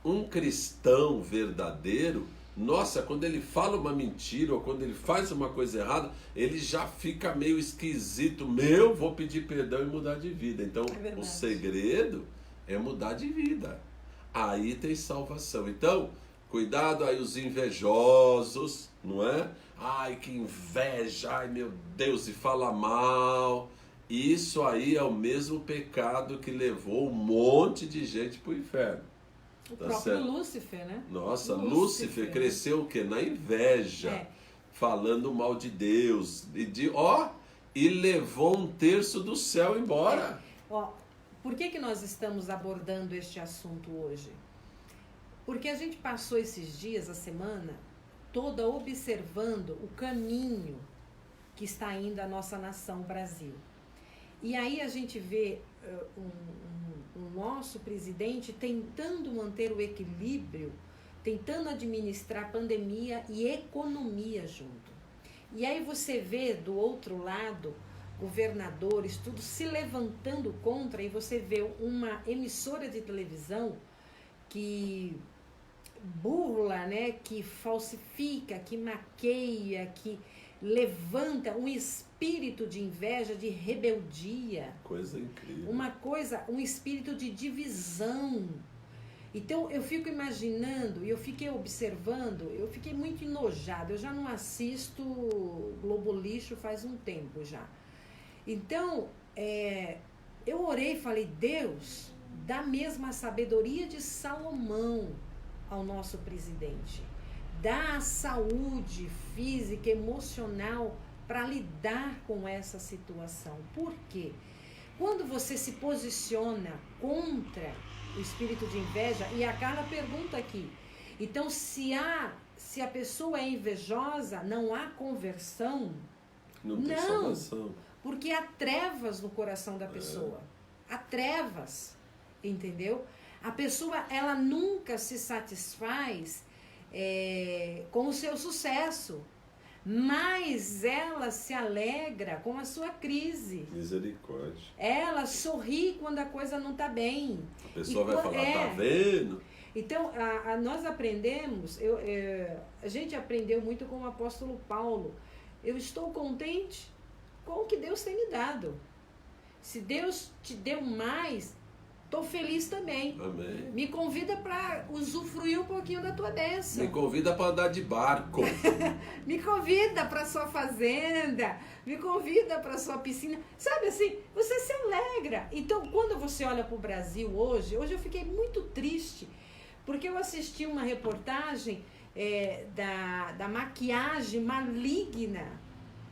Um cristão verdadeiro, nossa, quando ele fala uma mentira ou quando ele faz uma coisa errada, ele já fica meio esquisito. Vou pedir perdão e mudar de vida. Então, o segredo é mudar de vida. Aí tem salvação. Então, cuidado aí os invejosos, não é? Ai, que inveja, ai meu Deus, e fala mal. Isso aí é o mesmo pecado que levou um monte de gente para o inferno. O próprio Lúcifer, né? Nossa, Lúcifer cresceu o quê? Na inveja, falando mal de Deus. E levou 1/3 do céu embora. Por que nós estamos abordando este assunto hoje? Porque a gente passou esses dias, a semana toda, observando o caminho que está indo a nossa nação Brasil. E aí a gente vê o nosso presidente tentando manter o equilíbrio, tentando administrar pandemia e economia junto. E aí você vê do outro lado governadores, tudo se levantando contra, e você vê uma emissora de televisão que burla, né, que falsifica, que maqueia, que levanta um espírito de inveja, de rebeldia. Coisa incrível. Um espírito de divisão. Então eu fico imaginando, e eu fiquei observando, eu fiquei muito enojada. Eu já não assisto Globo Lixo faz um tempo já. Então, eu orei e falei, Deus, dá mesmo a sabedoria de Salomão ao nosso presidente. Dá a saúde física, emocional para lidar com essa situação. Por quê? Quando você se posiciona contra o espírito de inveja. E a Carla pergunta aqui, então se a pessoa é invejosa, não há conversão? Não tem Não. salvação. Porque há trevas no coração da pessoa. Há trevas, entendeu? A pessoa, ela nunca se satisfaz com o seu sucesso, mas ela se alegra com a sua crise. Misericórdia. Ela sorri quando a coisa não está bem. A pessoa vai falar, tá vendo? Então, nós aprendemos, a gente aprendeu muito com o apóstolo Paulo. Eu estou contente com o que Deus tem me dado. Se Deus te deu mais, estou feliz também. Amém. Me convida para usufruir um pouquinho da tua bênção. Me convida para andar de barco. Me convida para sua fazenda. Me convida para sua piscina. Sabe assim, você se alegra. Então, quando você olha para o Brasil hoje eu fiquei muito triste, porque eu assisti uma reportagem da maquiagem maligna,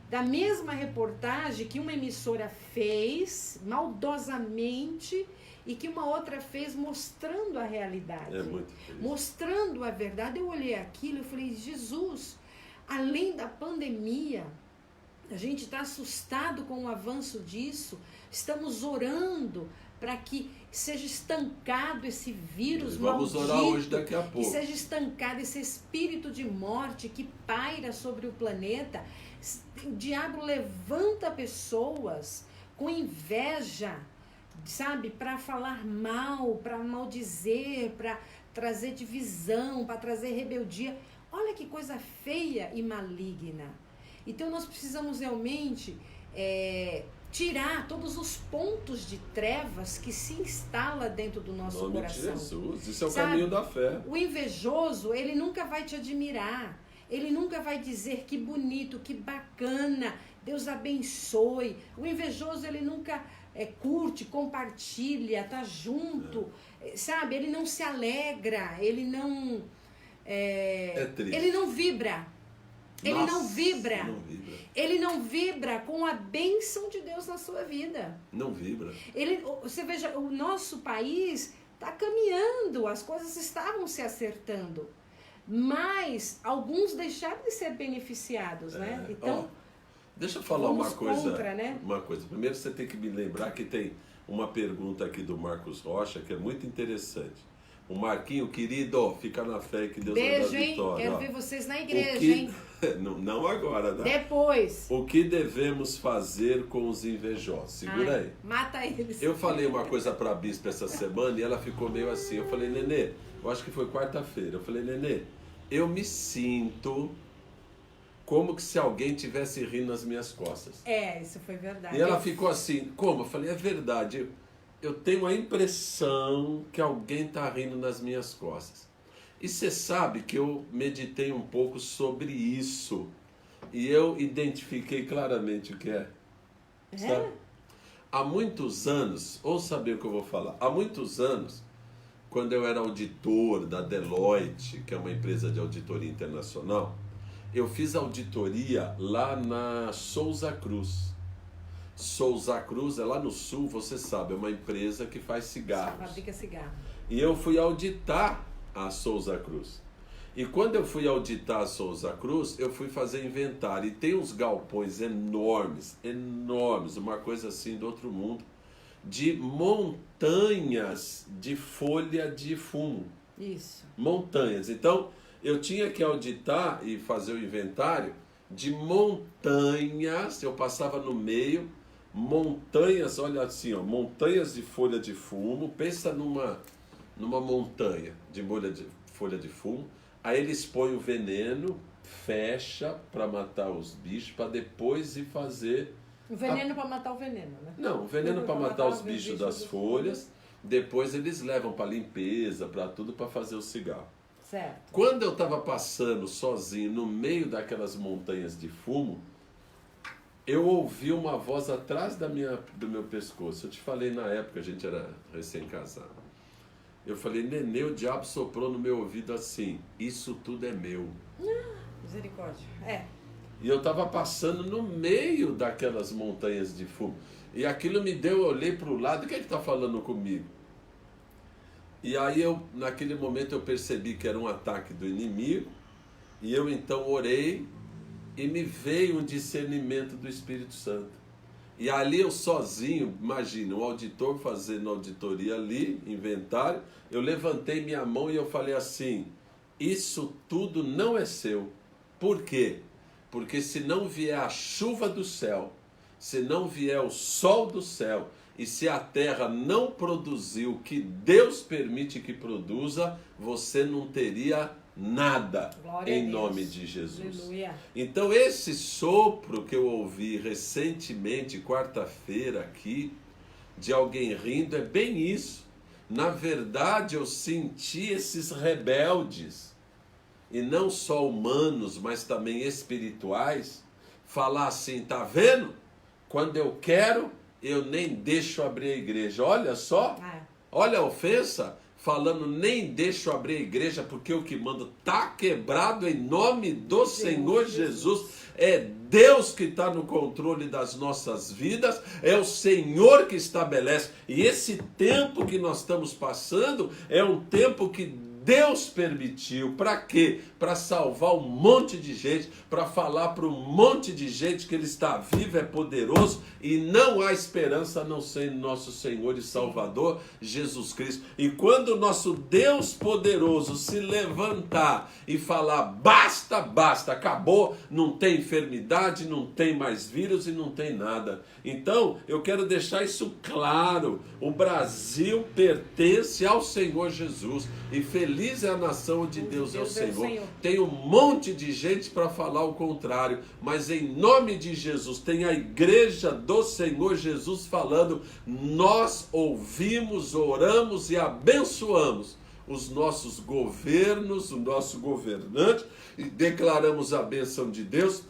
da mesma reportagem que uma emissora fez maldosamente e que uma outra fez mostrando a realidade. É muito triste. Mostrando a verdade. Eu olhei aquilo e falei, Jesus, além da pandemia, a gente está assustado com o avanço disso, estamos orando para que seja estancado esse vírus Vamos maldito, orar hoje daqui a pouco. que seja estancado esse espírito de morte que paira sobre o planeta. O diabo levanta pessoas com inveja, sabe, para falar mal, para maldizer, para trazer divisão, para trazer rebeldia. Olha que coisa feia e maligna. Então nós precisamos realmente tirar todos os pontos de trevas que se instala dentro do nosso Nome coração. de Jesus, isso é o Sabe, caminho da fé. O invejoso, ele nunca vai te admirar. Ele nunca vai dizer que bonito, que bacana, Deus abençoe. O invejoso, ele nunca curte, compartilha, tá junto, sabe? Ele não se alegra, ele não... triste. Ele não vibra. Ele Nossa, não vibra. Não vibra. Ele não vibra com a bênção de Deus na sua vida. Não vibra. Você veja, o nosso país está caminhando, as coisas estavam se acertando. Mas alguns deixaram de ser beneficiados, né? Então, deixa eu falar vamos uma coisa. contra, né? Uma coisa. Primeiro você tem que me lembrar que tem uma pergunta aqui do Marcos Rocha que é muito interessante. O Marquinho, querido, fica na fé que Deus vai dar beijo, hein? vitória. Quero ver vocês na igreja, hein? Não agora, né? Depois. O que devemos fazer com os invejosos? Segura aí. Mata eles. Eu falei uma coisa para a Bispa essa semana e ela ficou meio assim. Eu falei, Nenê, eu acho que foi quarta-feira. Eu falei, Nenê, eu me sinto como que se alguém tivesse rindo nas minhas costas. Isso foi verdade. E ela ficou assim, como? Eu falei, é verdade. Eu tenho a impressão que alguém está rindo nas minhas costas. E você sabe que eu meditei um pouco sobre isso. E eu identifiquei claramente o que é. Sabe? Há muitos anos, ouça bem o que eu vou falar. Há muitos anos, quando eu era auditor da Deloitte, que é uma empresa de auditoria internacional, eu fiz auditoria lá na Souza Cruz. Souza Cruz é lá no sul, você sabe, é uma empresa que faz cigarros. Fabrica cigarro. E eu fui auditar a Souza Cruz. E quando eu fui auditar a Souza Cruz, eu fui fazer inventário. E tem uns galpões enormes, enormes, uma coisa assim do outro mundo, de montanhas de folha de fumo. Isso. Montanhas. Então, eu tinha que auditar e fazer o inventário de montanhas, eu passava no meio, montanhas, olha assim, ó, montanhas de folha de fumo, pensa numa montanha de folha de fumo, aí eles põem o veneno, fecha para matar os bichos, para depois ir fazer... O veneno para matar o veneno, né? Não, o veneno para matar os bichos das folhas, depois eles levam para limpeza, para tudo, para fazer o cigarro. Certo. Quando eu estava passando sozinho no meio daquelas montanhas de fumo, eu ouvi uma voz atrás do meu pescoço. Eu te falei na época, a gente era recém-casado. Eu falei, Nenê, o diabo soprou no meu ouvido assim, isso tudo é meu. Misericórdia. E eu estava passando no meio daquelas montanhas de fumo. E aquilo me deu, eu olhei para o lado, o que é que está falando comigo? E aí naquele momento eu percebi que era um ataque do inimigo, e eu então orei, e me veio um discernimento do Espírito Santo. E ali eu sozinho, imagina, um auditor fazendo auditoria ali, inventário, eu levantei minha mão e eu falei assim: isso tudo não é seu. Por quê? Porque se não vier a chuva do céu, se não vier o sol do céu, e se a terra não produzir o que Deus permite que produza, você não teria nada. Glória a em Deus. Nome de Jesus. Aleluia. Então esse sopro que eu ouvi recentemente, quarta-feira aqui, de alguém rindo, é bem isso. Na verdade eu senti esses rebeldes, e não só humanos, mas também espirituais, falar assim: tá vendo? Quando eu quero, eu nem deixo abrir a igreja. Olha só, olha a ofensa, falando nem deixo abrir a igreja, porque o que manda está quebrado em nome do Senhor Jesus. É Deus que está no controle das nossas vidas, é o Senhor que estabelece. E esse tempo que nós estamos passando é um tempo que Deus permitiu. Para quê? Para salvar um monte de gente, para falar para um monte de gente que Ele está vivo, é poderoso, e não há esperança a não ser em nosso Senhor e Salvador, Jesus Cristo. E quando o nosso Deus poderoso se levantar e falar: basta, basta, acabou, não tem enfermidade, não tem mais vírus e não tem nada. Então, eu quero deixar isso claro: o Brasil pertence ao Senhor Jesus, e feliz é a nação onde Deus é o Senhor. Tem um monte de gente para falar o contrário, mas em nome de Jesus, tem a igreja do Senhor Jesus falando: nós ouvimos, oramos e abençoamos os nossos governos, o nosso governante, e declaramos a bênção de Deus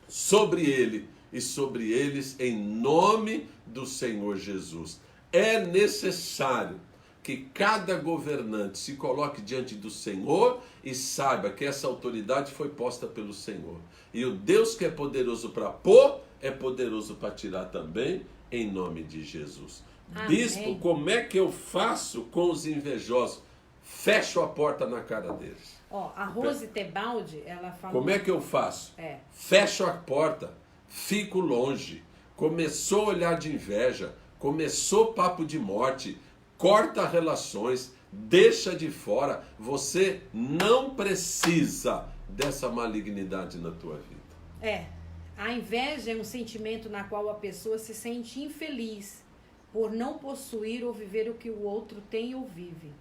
sobre ele e sobre eles, em nome do Senhor Jesus. É necessário que cada governante se coloque diante do Senhor e saiba que essa autoridade foi posta pelo Senhor. E o Deus que é poderoso para pôr, é poderoso para tirar também, em nome de Jesus. Amém. Bispo, como é que eu faço com os invejosos? Fecho a porta na cara deles. A Rose Tebaldi, ela falou... Como é que eu faço? Fecho a porta, fico longe. Começou olhar de inveja, começou papo de morte, corta relações, deixa de fora. Você não precisa dessa malignidade na tua vida. A inveja é um sentimento na qual a pessoa se sente infeliz por não possuir ou viver o que o outro tem ou vive,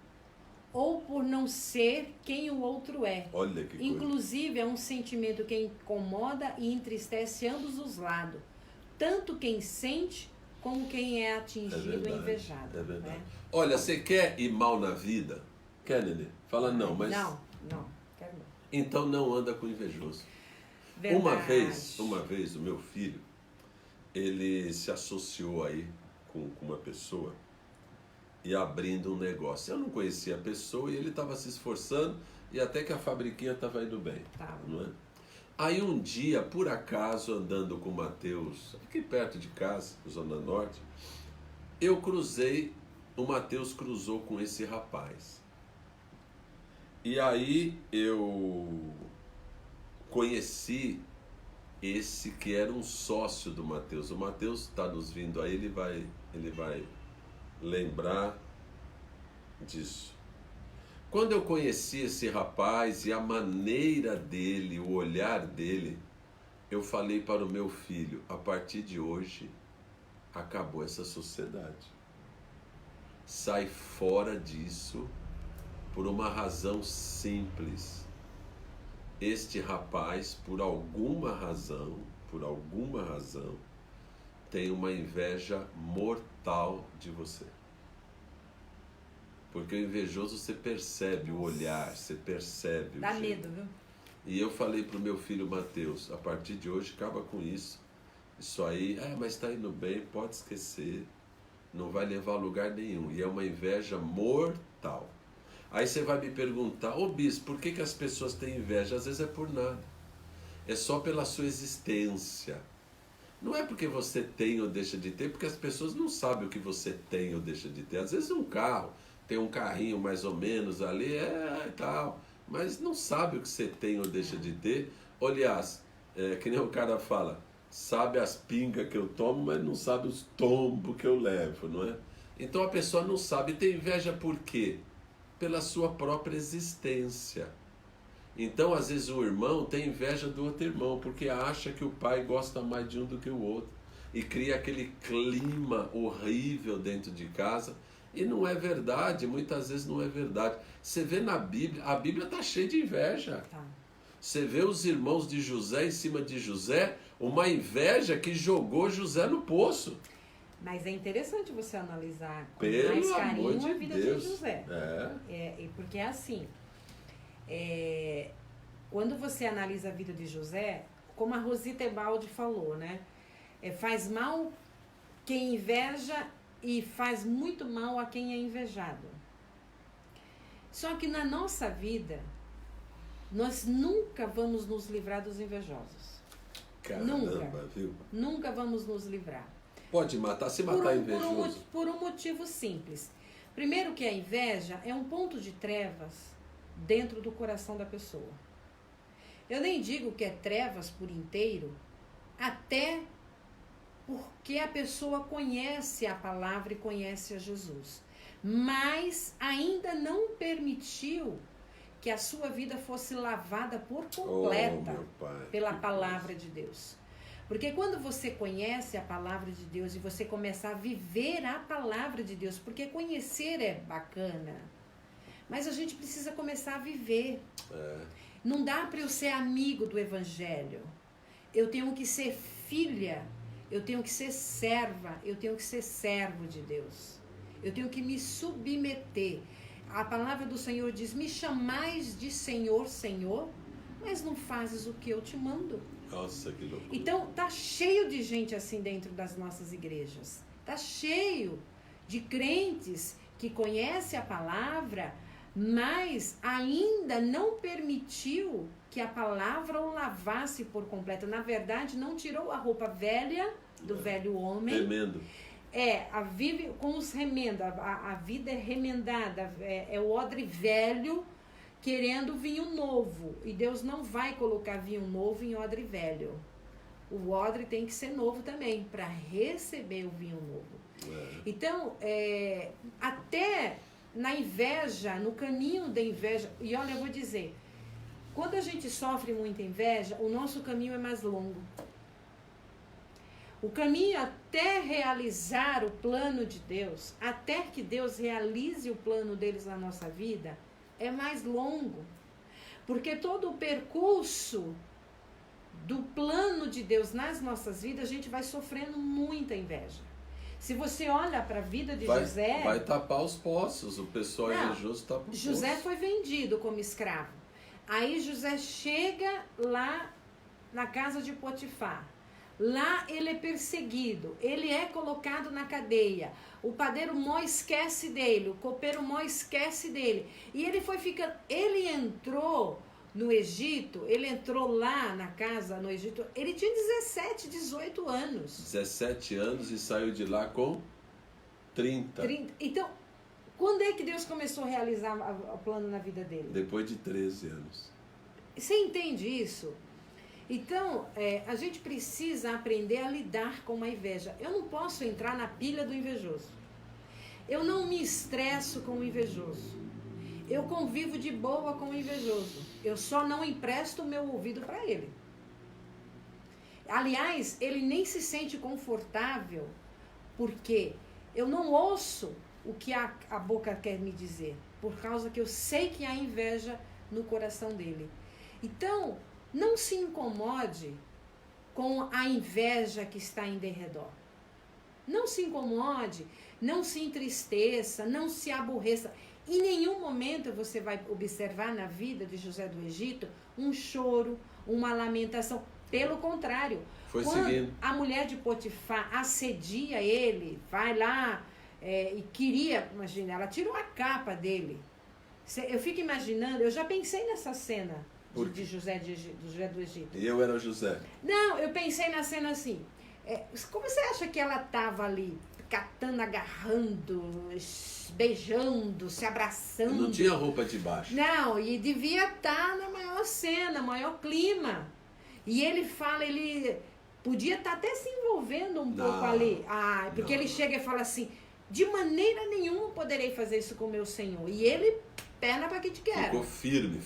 ou por não ser quem o outro é. Olha que Inclusive, é um sentimento que incomoda e entristece ambos os lados, tanto quem sente como quem é atingido e invejado. É verdade. Né? Olha, você quer ir mal na vida? Quer, Nenê? Fala não, mas... Não, quero não. Então não anda com invejoso. Verdade. Uma vez o meu filho, ele se associou aí com uma pessoa e abrindo um negócio. Eu não conhecia a pessoa e ele estava se esforçando, e até que a fabriquinha estava indo bem. Não é? Aí um dia, por acaso, andando com o Mateus, aqui perto de casa, Zona Norte, o Mateus cruzou com esse rapaz. E aí eu conheci esse que era um sócio do Mateus. O Mateus está nos vindo aí, ele vai lembrar disso. Quando eu conheci esse rapaz e a maneira dele, o olhar dele, eu falei para o meu filho: a partir de hoje, acabou essa sociedade. Sai fora disso por uma razão simples. Este rapaz, por alguma razão, tem uma inveja mortal de você. Porque o invejoso, você percebe o olhar, você percebe o Dá jeito. medo, viu? E eu falei para o meu filho Mateus: a partir de hoje acaba com isso. Isso aí, mas está indo bem, pode esquecer. Não vai levar a lugar nenhum. E é uma inveja mortal. Aí você vai me perguntar: bispo, por que as pessoas têm inveja? Às vezes é por nada. É só pela sua existência. Não é porque você tem ou deixa de ter, porque as pessoas não sabem o que você tem ou deixa de ter. Às vezes um carro, tem um carrinho mais ou menos ali, e tal, mas não sabe o que você tem ou deixa de ter. Aliás, que nem o cara fala, sabe as pingas que eu tomo, mas não sabe os tombos que eu levo, não é? Então a pessoa não sabe, tem inveja por quê? Pela sua própria existência. Então, às vezes, o irmão tem inveja do outro irmão, porque acha que o pai gosta mais de um do que o outro. E cria aquele clima horrível dentro de casa. E não é verdade, muitas vezes não é verdade. Você vê na Bíblia, a Bíblia está cheia de inveja. Tá. Você vê os irmãos de José em cima de José, uma inveja que jogou José no poço. Mas é interessante você analisar com Pelo mais amor carinho de a vida Deus. de José. Porque é assim, quando você analisa a vida de José, como a Rosita Ebaldi falou, né? Faz mal quem inveja e faz muito mal a quem é invejado. Só que na nossa vida, nós nunca vamos nos livrar dos invejosos. Caramba, viu? Nunca vamos nos livrar. Pode matar, se matar invejoso. Por um motivo simples. Primeiro que a inveja é um ponto de trevas dentro do coração da pessoa. Eu nem digo que é trevas por inteiro, até porque a pessoa conhece a palavra e conhece a Jesus. Mas ainda não permitiu que a sua vida fosse lavada por completa pela palavra de Deus. Porque quando você conhece a palavra de Deus e você começa a viver a palavra de Deus, porque conhecer é bacana, mas a gente precisa começar a viver. Não dá para eu ser amigo do evangelho. Eu tenho que ser filha, eu tenho que ser serva, eu tenho que ser servo de Deus. Eu tenho que me submeter. A palavra do Senhor diz, me chamais de Senhor, Senhor, mas não fazes o que eu te mando. Nossa, que loucura. Então, tá cheio de gente assim dentro das nossas igrejas. Tá cheio de crentes que conhecem a palavra, mas ainda não permitiu que a palavra o lavasse por completo. Na verdade, não tirou a roupa velha do velho homem. Tremendo. Vive com os remendos. A vida é remendada. É o odre velho querendo vinho novo, e Deus não vai colocar vinho novo em odre velho. O odre tem que ser novo também, para receber o vinho novo. Então, até na inveja, no caminho da inveja, e olha, eu vou dizer, quando a gente sofre muita inveja, o nosso caminho é mais longo. O caminho até realizar o plano de Deus, até que Deus realize o plano deles na nossa vida, é mais longo, porque todo o percurso do plano de Deus nas nossas vidas, a gente vai sofrendo muita inveja. Se você olha para a vida de José... Vai tapar os poços, o pessoal invejoso tapa os poços. José foi vendido como escravo. Aí José chega lá na casa de Potifar. Lá ele é perseguido, ele é colocado na cadeia. O padeiro mó esquece dele, o copeiro mó esquece dele. E ele foi ficando. Ele entrou no Egito, ele entrou lá na casa no Egito, ele tinha 17, 18 anos. 17 anos e saiu de lá com 30. Então, quando é que Deus começou a realizar o plano na vida dele? Depois de 13 anos. Você entende isso? Então, a gente precisa aprender a lidar com a inveja. Eu não posso entrar na pilha do invejoso. Eu não me estresso com o invejoso. Eu convivo de boa com o invejoso. Eu só não empresto o meu ouvido para ele. Aliás, ele nem se sente confortável, porque eu não ouço o que a boca quer me dizer, por causa que eu sei que há inveja no coração dele. Então, não se incomode com a inveja que está em derredor. Não se incomode, não se entristeça, não se aborreça. Em nenhum momento você vai observar na vida de José do Egito um choro, uma lamentação. Pelo contrário, quando a mulher de Potifar assedia ele, vai lá e queria, imagina, ela tirou a capa dele. Eu fico imaginando, eu já pensei nessa cena de José do Egito. E eu era o José. Não, eu pensei na cena assim. Como você acha que ela estava ali? catando, agarrando, beijando, se abraçando. Não tinha roupa de baixo. Não, e devia estar na maior cena, maior clima. E ele fala, ele podia estar até se envolvendo um pouco ali. Porque ele chega e fala assim, de maneira nenhuma poderei fazer isso com o meu Senhor. E ele, perna para quem te quer. Ficou firme.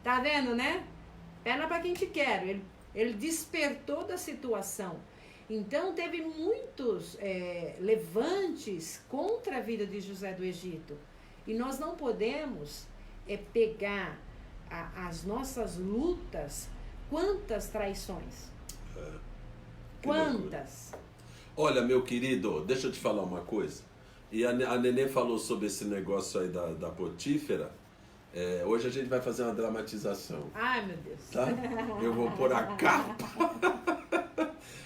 Tá vendo, né? Perna para quem te quer. Ele despertou da situação. Então, teve muitos levantes contra a vida de José do Egito. E nós não podemos pegar as nossas lutas. Quantas traições? Quantas? Olha, meu querido, deixa eu te falar uma coisa. E a Nenê falou sobre esse negócio aí da Potífera. Hoje a gente vai fazer uma dramatização. Ai, meu Deus. Tá? Eu vou pôr a capa.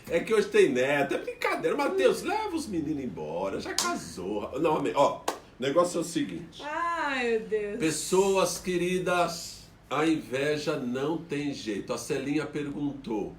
É que hoje tem neto, é brincadeira. Mateus, leva os meninos embora, já casou. Não, ó, o negócio é o seguinte. Ai, meu Deus. Pessoas queridas, a inveja não tem jeito. A Celinha perguntou,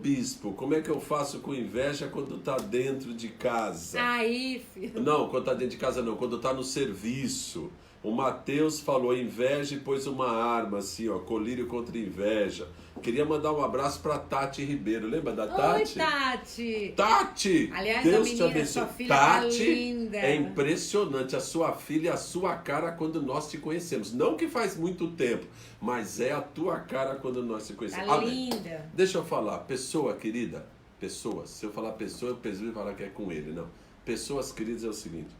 bispo, como é que eu faço com inveja quando tá dentro de casa? Aí, filho. Não, quando tá dentro de casa não, quando tá no serviço. O Mateus falou inveja e pôs uma arma assim, ó, colírio contra inveja. Queria mandar um abraço pra Tati Ribeiro. Lembra da Tati? Oi, Tati. Tati! Aliás, Deus a menina, te abençoe. sua filha Tati, tá linda. é impressionante. A sua filha é a sua cara quando nós te conhecemos. Não que faz muito tempo, mas é a tua cara quando nós te conhecemos. Tá linda. Deixa eu falar, pessoa querida, pessoas. Se eu falar pessoa, eu preciso falar que é com ele, não. Pessoas queridas é o seguinte,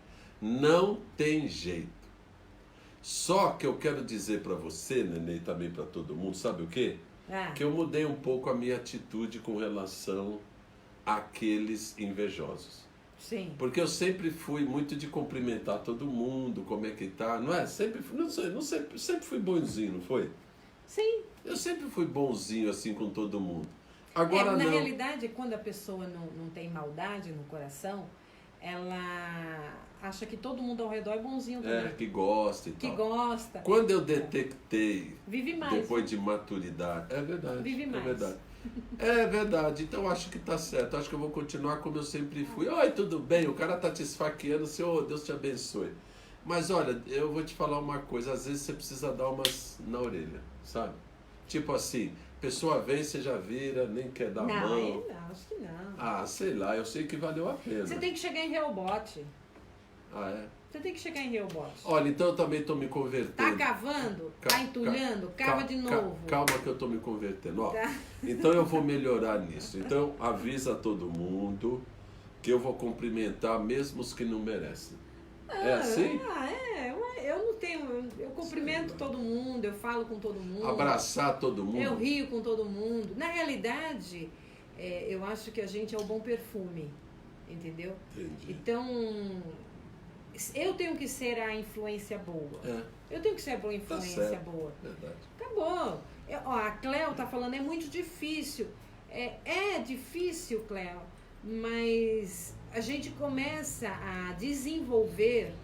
não tem jeito. Só que eu quero dizer pra você, Nenê, e também pra todo mundo, sabe o quê? Que eu mudei um pouco a minha atitude com relação àqueles invejosos. Sim. Porque eu sempre fui muito de cumprimentar todo mundo, como é que tá, não é? Sempre fui bonzinho, não foi? Sim. Eu sempre fui bonzinho assim com todo mundo. Agora na não. realidade, quando a pessoa não tem maldade no coração, ela acha que todo mundo ao redor é bonzinho também. Que gosta e que tal. gosta. Quando eu detectei, Vive mais. depois de maturidade, é verdade. Vive mais. É verdade. É verdade, então acho que tá certo. Acho que eu vou continuar como eu sempre fui. Oi, tudo bem? O cara tá te esfaqueando, Senhor, Deus te abençoe. Mas olha, eu vou te falar uma coisa, às vezes você precisa dar umas na orelha, sabe? Tipo assim, pessoa vem, você já vira, nem quer dar mão. Não, acho que não. Sei lá, eu sei que valeu a pena. Você tem que chegar em Rehobote. É? Você tem que chegar em Rehobote. Olha, então eu também tô me convertendo. Tá cavando? Tá entulhando? Cava de novo. Calma que eu tô me convertendo. Ó, Tá. então eu vou melhorar nisso. Então avisa todo mundo que eu vou cumprimentar mesmo os que não merecem. É assim? Eu não tenho... Eu cumprimento todo mundo, eu falo com todo mundo. Abraçar todo mundo. Eu rio com todo mundo. Na realidade, eu acho que a gente é o bom perfume. Entendeu? Entendi. Então... Eu tenho que ser a influência boa. Eu tenho que ser a boa influência boa. Verdade. Acabou. A Cleo tá falando, é muito difícil. É difícil, Cleo, mas a gente começa a desenvolver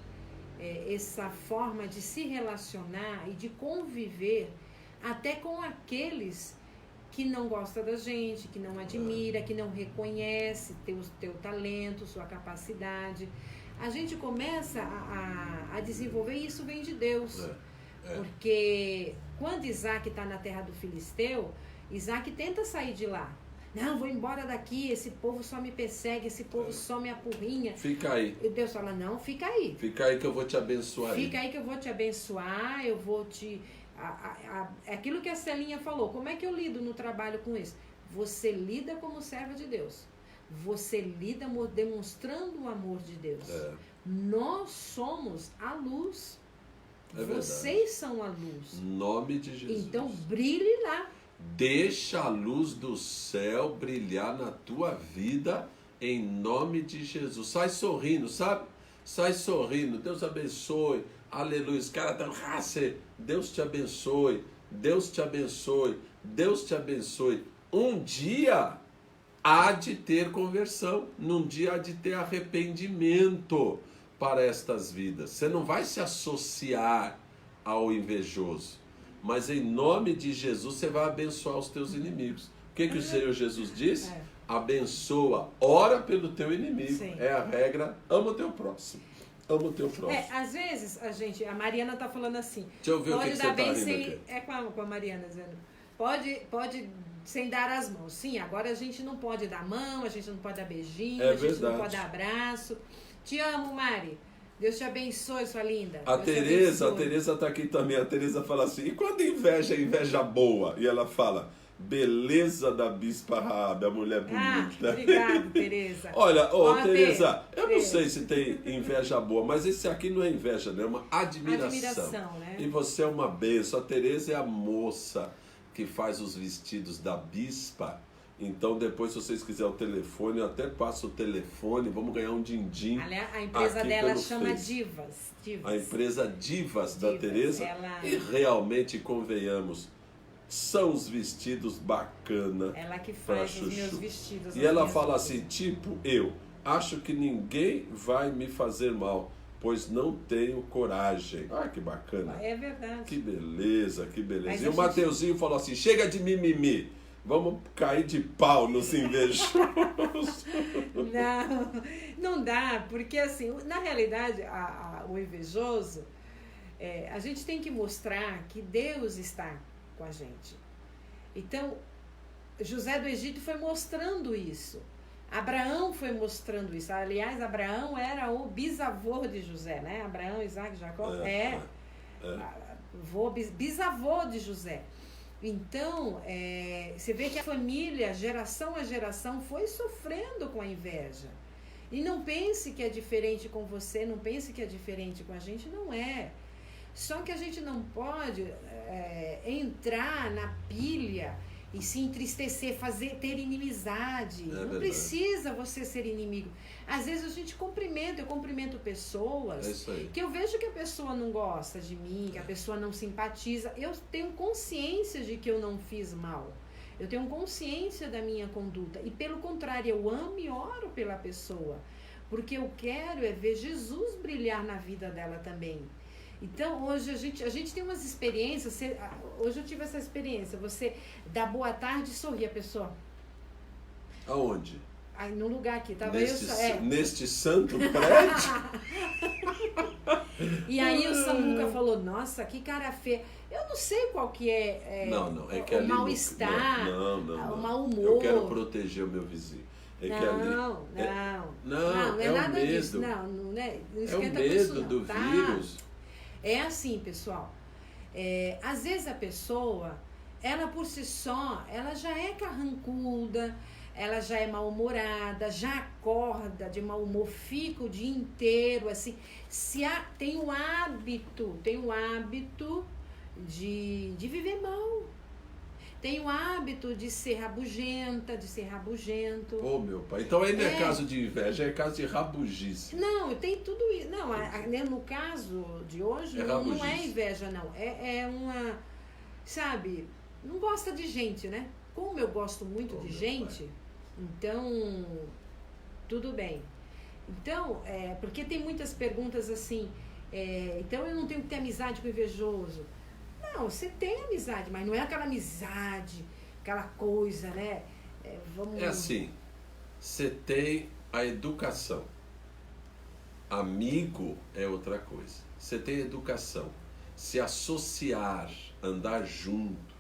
essa forma de se relacionar e de conviver até com aqueles que não gostam da gente, que não admira, que não reconhece teu talento, sua capacidade. A gente começa a desenvolver, e isso vem de Deus. Porque quando Isaac está na terra do Filisteu, Isaac tenta sair de lá. Não, vou embora daqui, esse povo só me persegue, esse povo só me apurrinha. Fica aí. E Deus fala, não, fica aí. Fica aí que eu vou te abençoar. Fica aí que eu vou te abençoar, eu vou te... Aquilo que a Celinha falou, como é que eu lido no trabalho com isso? Você lida como serva de Deus. Você lida demonstrando o amor de Deus. Nós somos a luz. Vocês são a luz. Em nome de Jesus. Então brilhe lá. Deixa a luz do céu brilhar na tua vida em nome de Jesus. Sai sorrindo, sabe? Sai sorrindo. Deus abençoe. Aleluia. Os caras estão... Deus te abençoe. Deus te abençoe. Deus te abençoe. Um dia há de ter conversão. Num dia há de ter arrependimento para estas vidas. Você não vai se associar ao invejoso. Mas em nome de Jesus você vai abençoar os teus inimigos. O que o Senhor Jesus diz? abençoa, ora pelo teu inimigo. Sim. É a regra, ama o teu próximo. Ama o teu próximo. Às vezes, a Mariana tá falando assim, Deixa eu ver o pode que dar você bem tá rindo sem... aqui. É com a Mariana dizendo, pode sem dar as mãos. Sim, agora a gente não pode dar mão, a gente não pode dar beijinho, É a gente verdade. não pode dar abraço. Te amo, Mari. Deus te abençoe, sua linda. A Deus te Tereza abençoe. tá aqui também. A Tereza fala assim, e quando inveja é inveja boa? E ela fala, beleza da Bispa Raab, a mulher bonita. Obrigado, Tereza. Olha, Ó, Tereza, eu não Tereza. sei se tem inveja boa, mas esse aqui não é inveja, né? É uma admiração. Admiração, né? E você é uma bênção. A Tereza é a moça que faz os vestidos da Bispa. Então, depois, se vocês quiserem o telefone, eu até passo o telefone, vamos ganhar um din-din. Aliás, a empresa aqui dela pelo chama Face. Divas. A empresa Divas da Divas, Tereza. ela- E realmente, convenhamos, são os vestidos bacana. Ela que pra faz os Chuchu. meus vestidos. E as ela minhas fala roupas. assim, tipo, eu acho que ninguém vai me fazer mal, pois não tenho coragem. Ah, que bacana. É verdade. Que beleza, que beleza. Mas E a o gente- Mateuzinho falou assim, chega de mimimi, vamos cair de pau nos invejosos. Não dá, porque assim, na realidade, o invejoso, a gente tem que mostrar que Deus está com a gente. Então, José do Egito foi mostrando isso. Abraão foi mostrando isso. Aliás, Abraão era o bisavô de José, né? Abraão, Isaac, Jacó. Bisavô de José. Então, você vê que a família, geração a geração, foi sofrendo com a inveja. E não pense que é diferente com você, não pense que é diferente com a gente, não é. Só que a gente não pode entrar na pilha e se entristecer, ter inimizade. Não verdade. precisa você ser inimigo. Às vezes a gente eu cumprimento pessoas É isso aí. que eu vejo que a pessoa não gosta de mim, que a pessoa não simpatiza. Eu tenho consciência de que eu não fiz mal. Eu tenho consciência da minha conduta. E pelo contrário, eu amo e oro pela pessoa. Porque eu quero ver Jesus brilhar na vida dela também. Então, hoje a gente tem umas experiências. Hoje eu tive essa experiência. Você dá boa tarde e sorri a pessoa. Aonde? Aí, no lugar aqui, tava Neste santo prédio? E aí o Samuca falou, nossa, que cara feia. Eu não sei qual que Não, é que o ali mal-estar, não. o mau humor. Eu quero proteger o meu vizinho. É que ali... Não Não, é é o nada medo. disso. Não É o esquenta com isso, medo não, do tá? vírus. É assim, pessoal. Às vezes a pessoa, ela por si só, ela já é carrancuda, ela já é mal-humorada, já acorda de mau humor, fica o dia inteiro, assim. Tem o hábito de viver mal. Tem o hábito de ser rabugenta, de ser rabugento. Ô, meu pai. Então aí não é caso de inveja, é caso de rabugice. Não, tem tudo isso. Não, no caso de hoje, não é rabugice. inveja, não. É uma... Sabe, não gosta de gente, né? Como eu gosto muito de gente, então, tudo bem. Então, porque tem muitas perguntas assim, então eu não tenho que ter amizade com o invejoso. Não, você tem amizade, mas não é aquela amizade, aquela coisa, né? É assim, você tem a educação. Amigo é outra coisa. Você tem educação. Se associar, andar junto,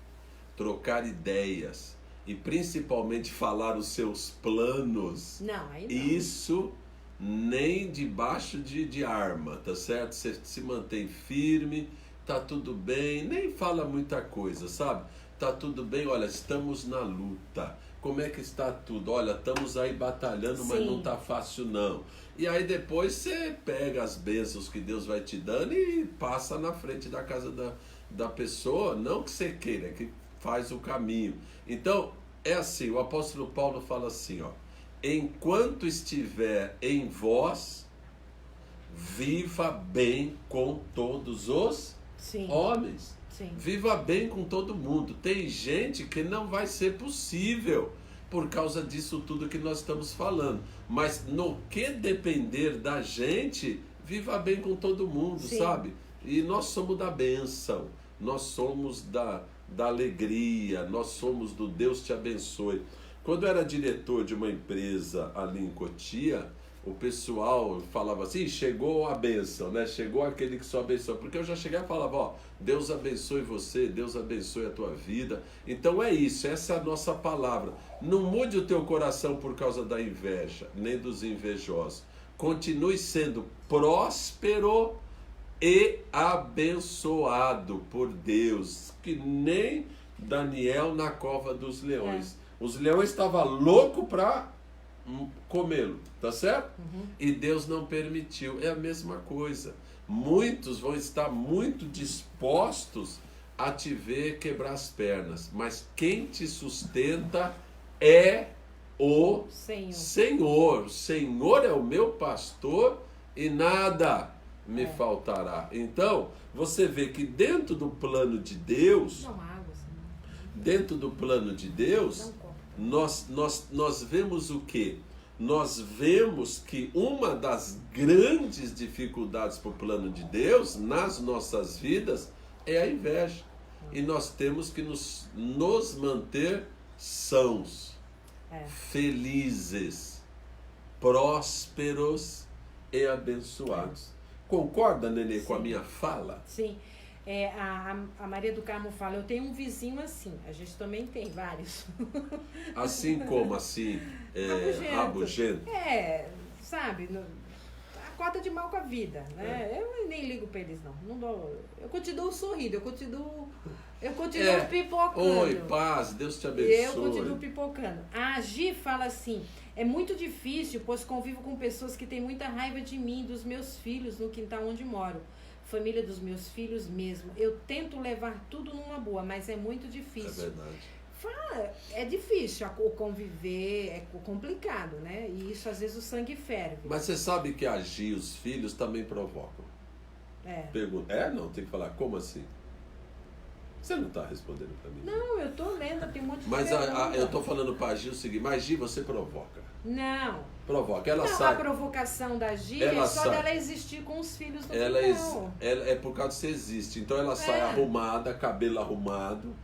trocar ideias e principalmente falar os seus planos. Não, aí não. Isso nem debaixo de arma, tá certo? Você se mantém firme, tá tudo bem, nem fala muita coisa, sabe? Tá tudo bem, olha, estamos na luta. Como é que está tudo? Olha, estamos aí batalhando, mas Sim. não tá fácil não. E aí depois você pega as bênçãos que Deus vai te dando e passa na frente da casa da pessoa, não que você queira, que faz o caminho. Então, é assim, o apóstolo Paulo fala assim, ó, enquanto estiver em vós, viva bem com todos os Sim, homens. sim. Viva bem com todo mundo. Tem gente que não vai ser possível por causa disso tudo que nós estamos falando. Mas no que depender da gente, viva bem com todo mundo, Sim. sabe? E nós somos da bênção, nós somos da alegria, nós somos do Deus te abençoe. Quando eu era diretor de uma empresa ali em Cotia, o pessoal falava assim, chegou a bênção, né? Chegou aquele que só abençoa. Porque eu já chegava e falava, ó, Deus abençoe você, Deus abençoe a tua vida. Então é isso, essa é a nossa palavra. Não mude o teu coração por causa da inveja, nem dos invejosos. Continue sendo próspero e abençoado por Deus, que nem Daniel na cova dos leões. Os leões estavam loucos para comê-lo, tá certo? E Deus não permitiu. É a mesma coisa. Muitos vão estar muito dispostos a te ver quebrar as pernas, mas quem te sustenta é o Senhor. O Senhor é o meu pastor e nada me faltará. Então, você vê que dentro do plano de Deus, dentro do plano de Deus, nós vemos o quê? Nós vemos que uma das grandes dificuldades para o plano de Deus nas nossas vidas é a inveja. E nós temos que nos manter sãos, felizes, prósperos e abençoados. Concorda, Nenê, com a minha fala? Sim. A Maria do Carmo fala, eu tenho um vizinho assim. A gente também tem vários. Assim como assim? Rabugento. Sabe? Acorda de mal com a vida, né? Eu nem ligo pra eles, não dou. Eu continuo sorrindo, eu continuo pipocando. Oi, paz, Deus te abençoe. Eu continuo pipocando. A Gi fala assim, é muito difícil, pois convivo com pessoas que têm muita raiva de mim, dos meus filhos, no quintal onde moro. Família dos meus filhos mesmo. Eu tento levar tudo numa boa, mas é muito difícil. É verdade. É difícil conviver, é complicado, né? E isso às vezes o sangue ferve. Mas você sabe que agir os filhos também provocam. Pergunta. Não, tem que falar, como assim? Você não está respondendo para mim. Não, eu estou lendo, tem um monte de Mas eu estou falando para a Gi o seguinte, mas Gi, você provoca. Não. Provoca, ela sai. A provocação da Gi é só dela existir com os filhos do quintal. É por causa que você existe. Então ela sai arrumada, cabelo arrumado.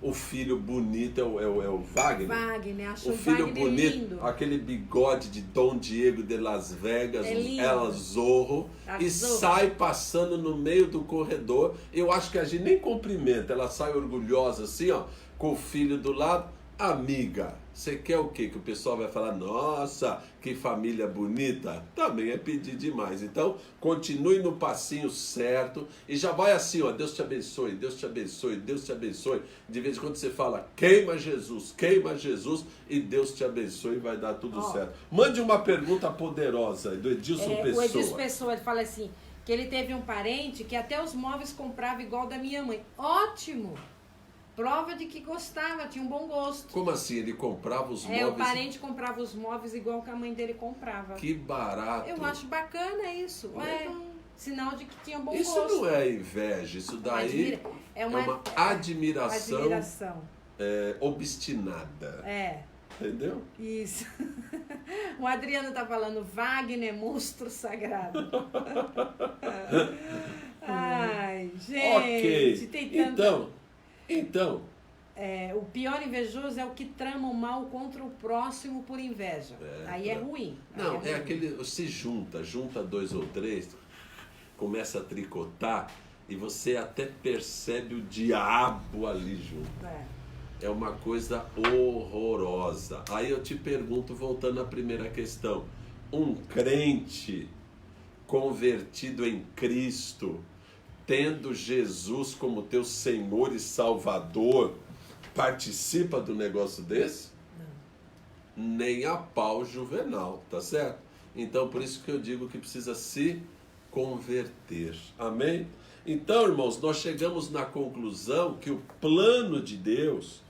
O filho bonito é o Wagner. Acho o filho Wagner bonito, lindo. aquele bigode de Dom Diego de Las Vegas, ela Zorro, Zorro. Sai passando no meio do corredor. Eu acho que a gente nem cumprimenta, ela sai orgulhosa assim, ó, com o filho do lado. Amiga, você quer o quê? Que o pessoal vai falar, nossa, que família bonita? Também é pedir demais. Então, continue no passinho certo e já vai assim, ó, Deus te abençoe, Deus te abençoe, Deus te abençoe. De vez em quando você fala, queima Jesus e Deus te abençoe e vai dar tudo certo. Mande uma pergunta poderosa do Edilson Pessoa. O Edilson Pessoa fala assim, que ele teve um parente que até os móveis comprava igual da minha mãe. Ótimo! Prova de que gostava, tinha um bom gosto. Como assim? Ele comprava os móveis? O parente comprava os móveis igual que a mãe dele comprava. Que barato. Eu acho bacana isso. Sinal de que tinha bom isso gosto. Isso não é inveja, isso daí é uma admiração. Obstinada. Entendeu? Isso. O Adriano tá falando, Wagner é monstro sagrado. Ai, gente. Tem tanta... Então. O pior invejoso é o que trama o mal contra o próximo por inveja. Aí é ruim. Não, é aquele. Se junta 2 ou 3, começa a tricotar e você até percebe o diabo ali junto. É uma coisa horrorosa. Aí eu te pergunto, voltando à primeira questão: um crente convertido em Cristo, tendo Jesus como teu Senhor e Salvador, participa do negócio desse? Não. Nem a pau Juvenal, tá certo? Então, por isso que eu digo que precisa se converter. Amém? Então, irmãos, nós chegamos na conclusão que o plano de Deus,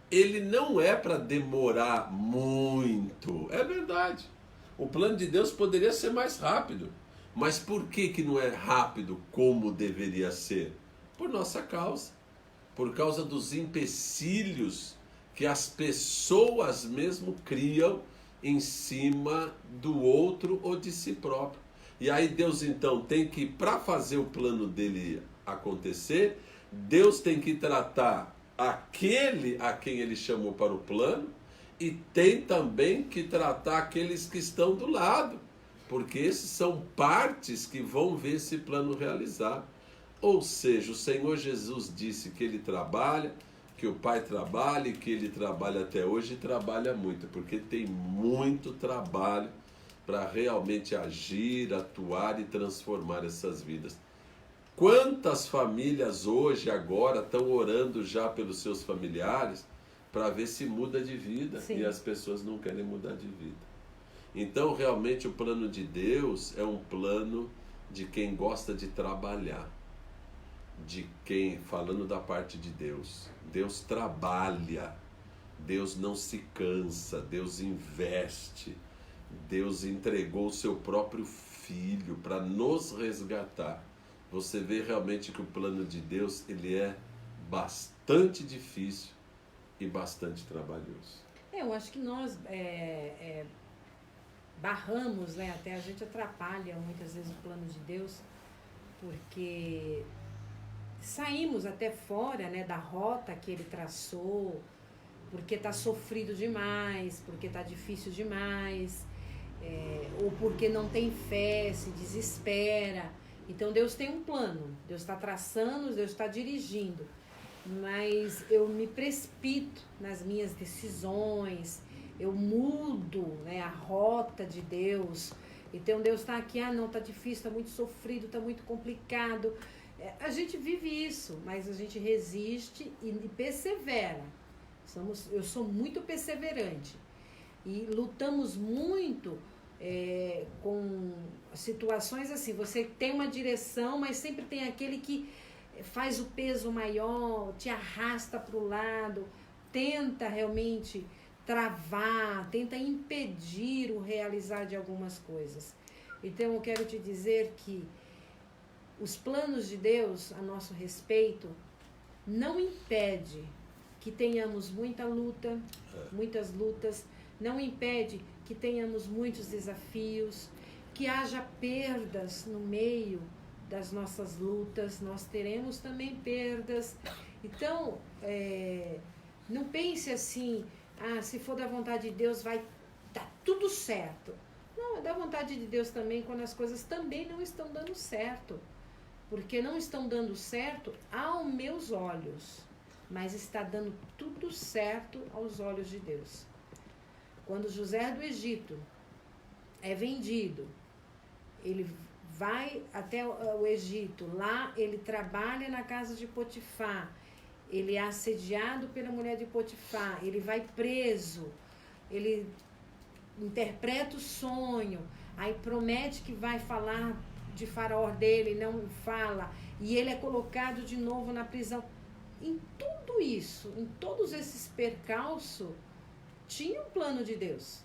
ele não é para demorar muito. É verdade. O plano de Deus poderia ser mais rápido. Mas por que não é rápido como deveria ser? Por nossa causa. Por causa dos empecilhos que as pessoas mesmo criam em cima do outro ou de si próprio. E aí Deus então tem que, para fazer o plano dele acontecer, Deus tem que tratar aquele a quem ele chamou para o plano e tem também que tratar aqueles que estão do lado, porque esses são partes que vão ver esse plano realizar. Ou seja, o Senhor Jesus disse que ele trabalha, que o Pai trabalha e que ele trabalha até hoje e trabalha muito, porque tem muito trabalho para realmente agir, atuar e transformar essas vidas. Quantas famílias hoje, agora, estão orando já pelos seus familiares para ver se muda de vida. Sim. E as pessoas não querem mudar de vida. Então, realmente, o plano de Deus é um plano de quem gosta de trabalhar. De quem, falando da parte de Deus, Deus trabalha, Deus não se cansa, Deus investe, Deus entregou o seu próprio Filho para nos resgatar. Você vê realmente que o plano de Deus, ele é bastante difícil e bastante trabalhoso. Eu acho que nós barramos, né? Até a gente atrapalha muitas vezes o plano de Deus, porque saímos até fora, né, da rota que ele traçou, porque está sofrido demais, porque está difícil demais, ou porque não tem fé, se desespera. Então Deus tem um plano, Deus está traçando, Deus está dirigindo, mas eu me precipito nas minhas decisões, eu mudo, né, a rota de Deus. Então Deus está aqui, não, está difícil, está muito sofrido, está muito complicado. A gente vive isso, mas a gente resiste e persevera. Eu sou muito perseverante e lutamos muito com situações assim. Você tem uma direção, mas sempre tem aquele que faz o peso maior, te arrasta para o lado, tenta realmente travar, tenta impedir o realizar de algumas coisas. Então eu quero te dizer que os planos de Deus a nosso respeito não impede que tenhamos muita luta, muitas lutas, não impede que tenhamos muitos desafios, que haja perdas no meio das nossas lutas, nós teremos também perdas. Então, não pense assim, se for da vontade de Deus vai dar tudo certo. Não, é da vontade de Deus também quando as coisas também não estão dando certo. Porque não estão dando certo aos meus olhos, mas está dando tudo certo aos olhos de Deus. Quando José do Egito é vendido, ele vai até o Egito, lá ele trabalha na casa de Potifar, ele é assediado pela mulher de Potifar, ele vai preso, ele interpreta o sonho, aí promete que vai falar de Faraó dele, não fala, e ele é colocado de novo na prisão. Em tudo isso, em todos esses percalços, tinha um plano de Deus,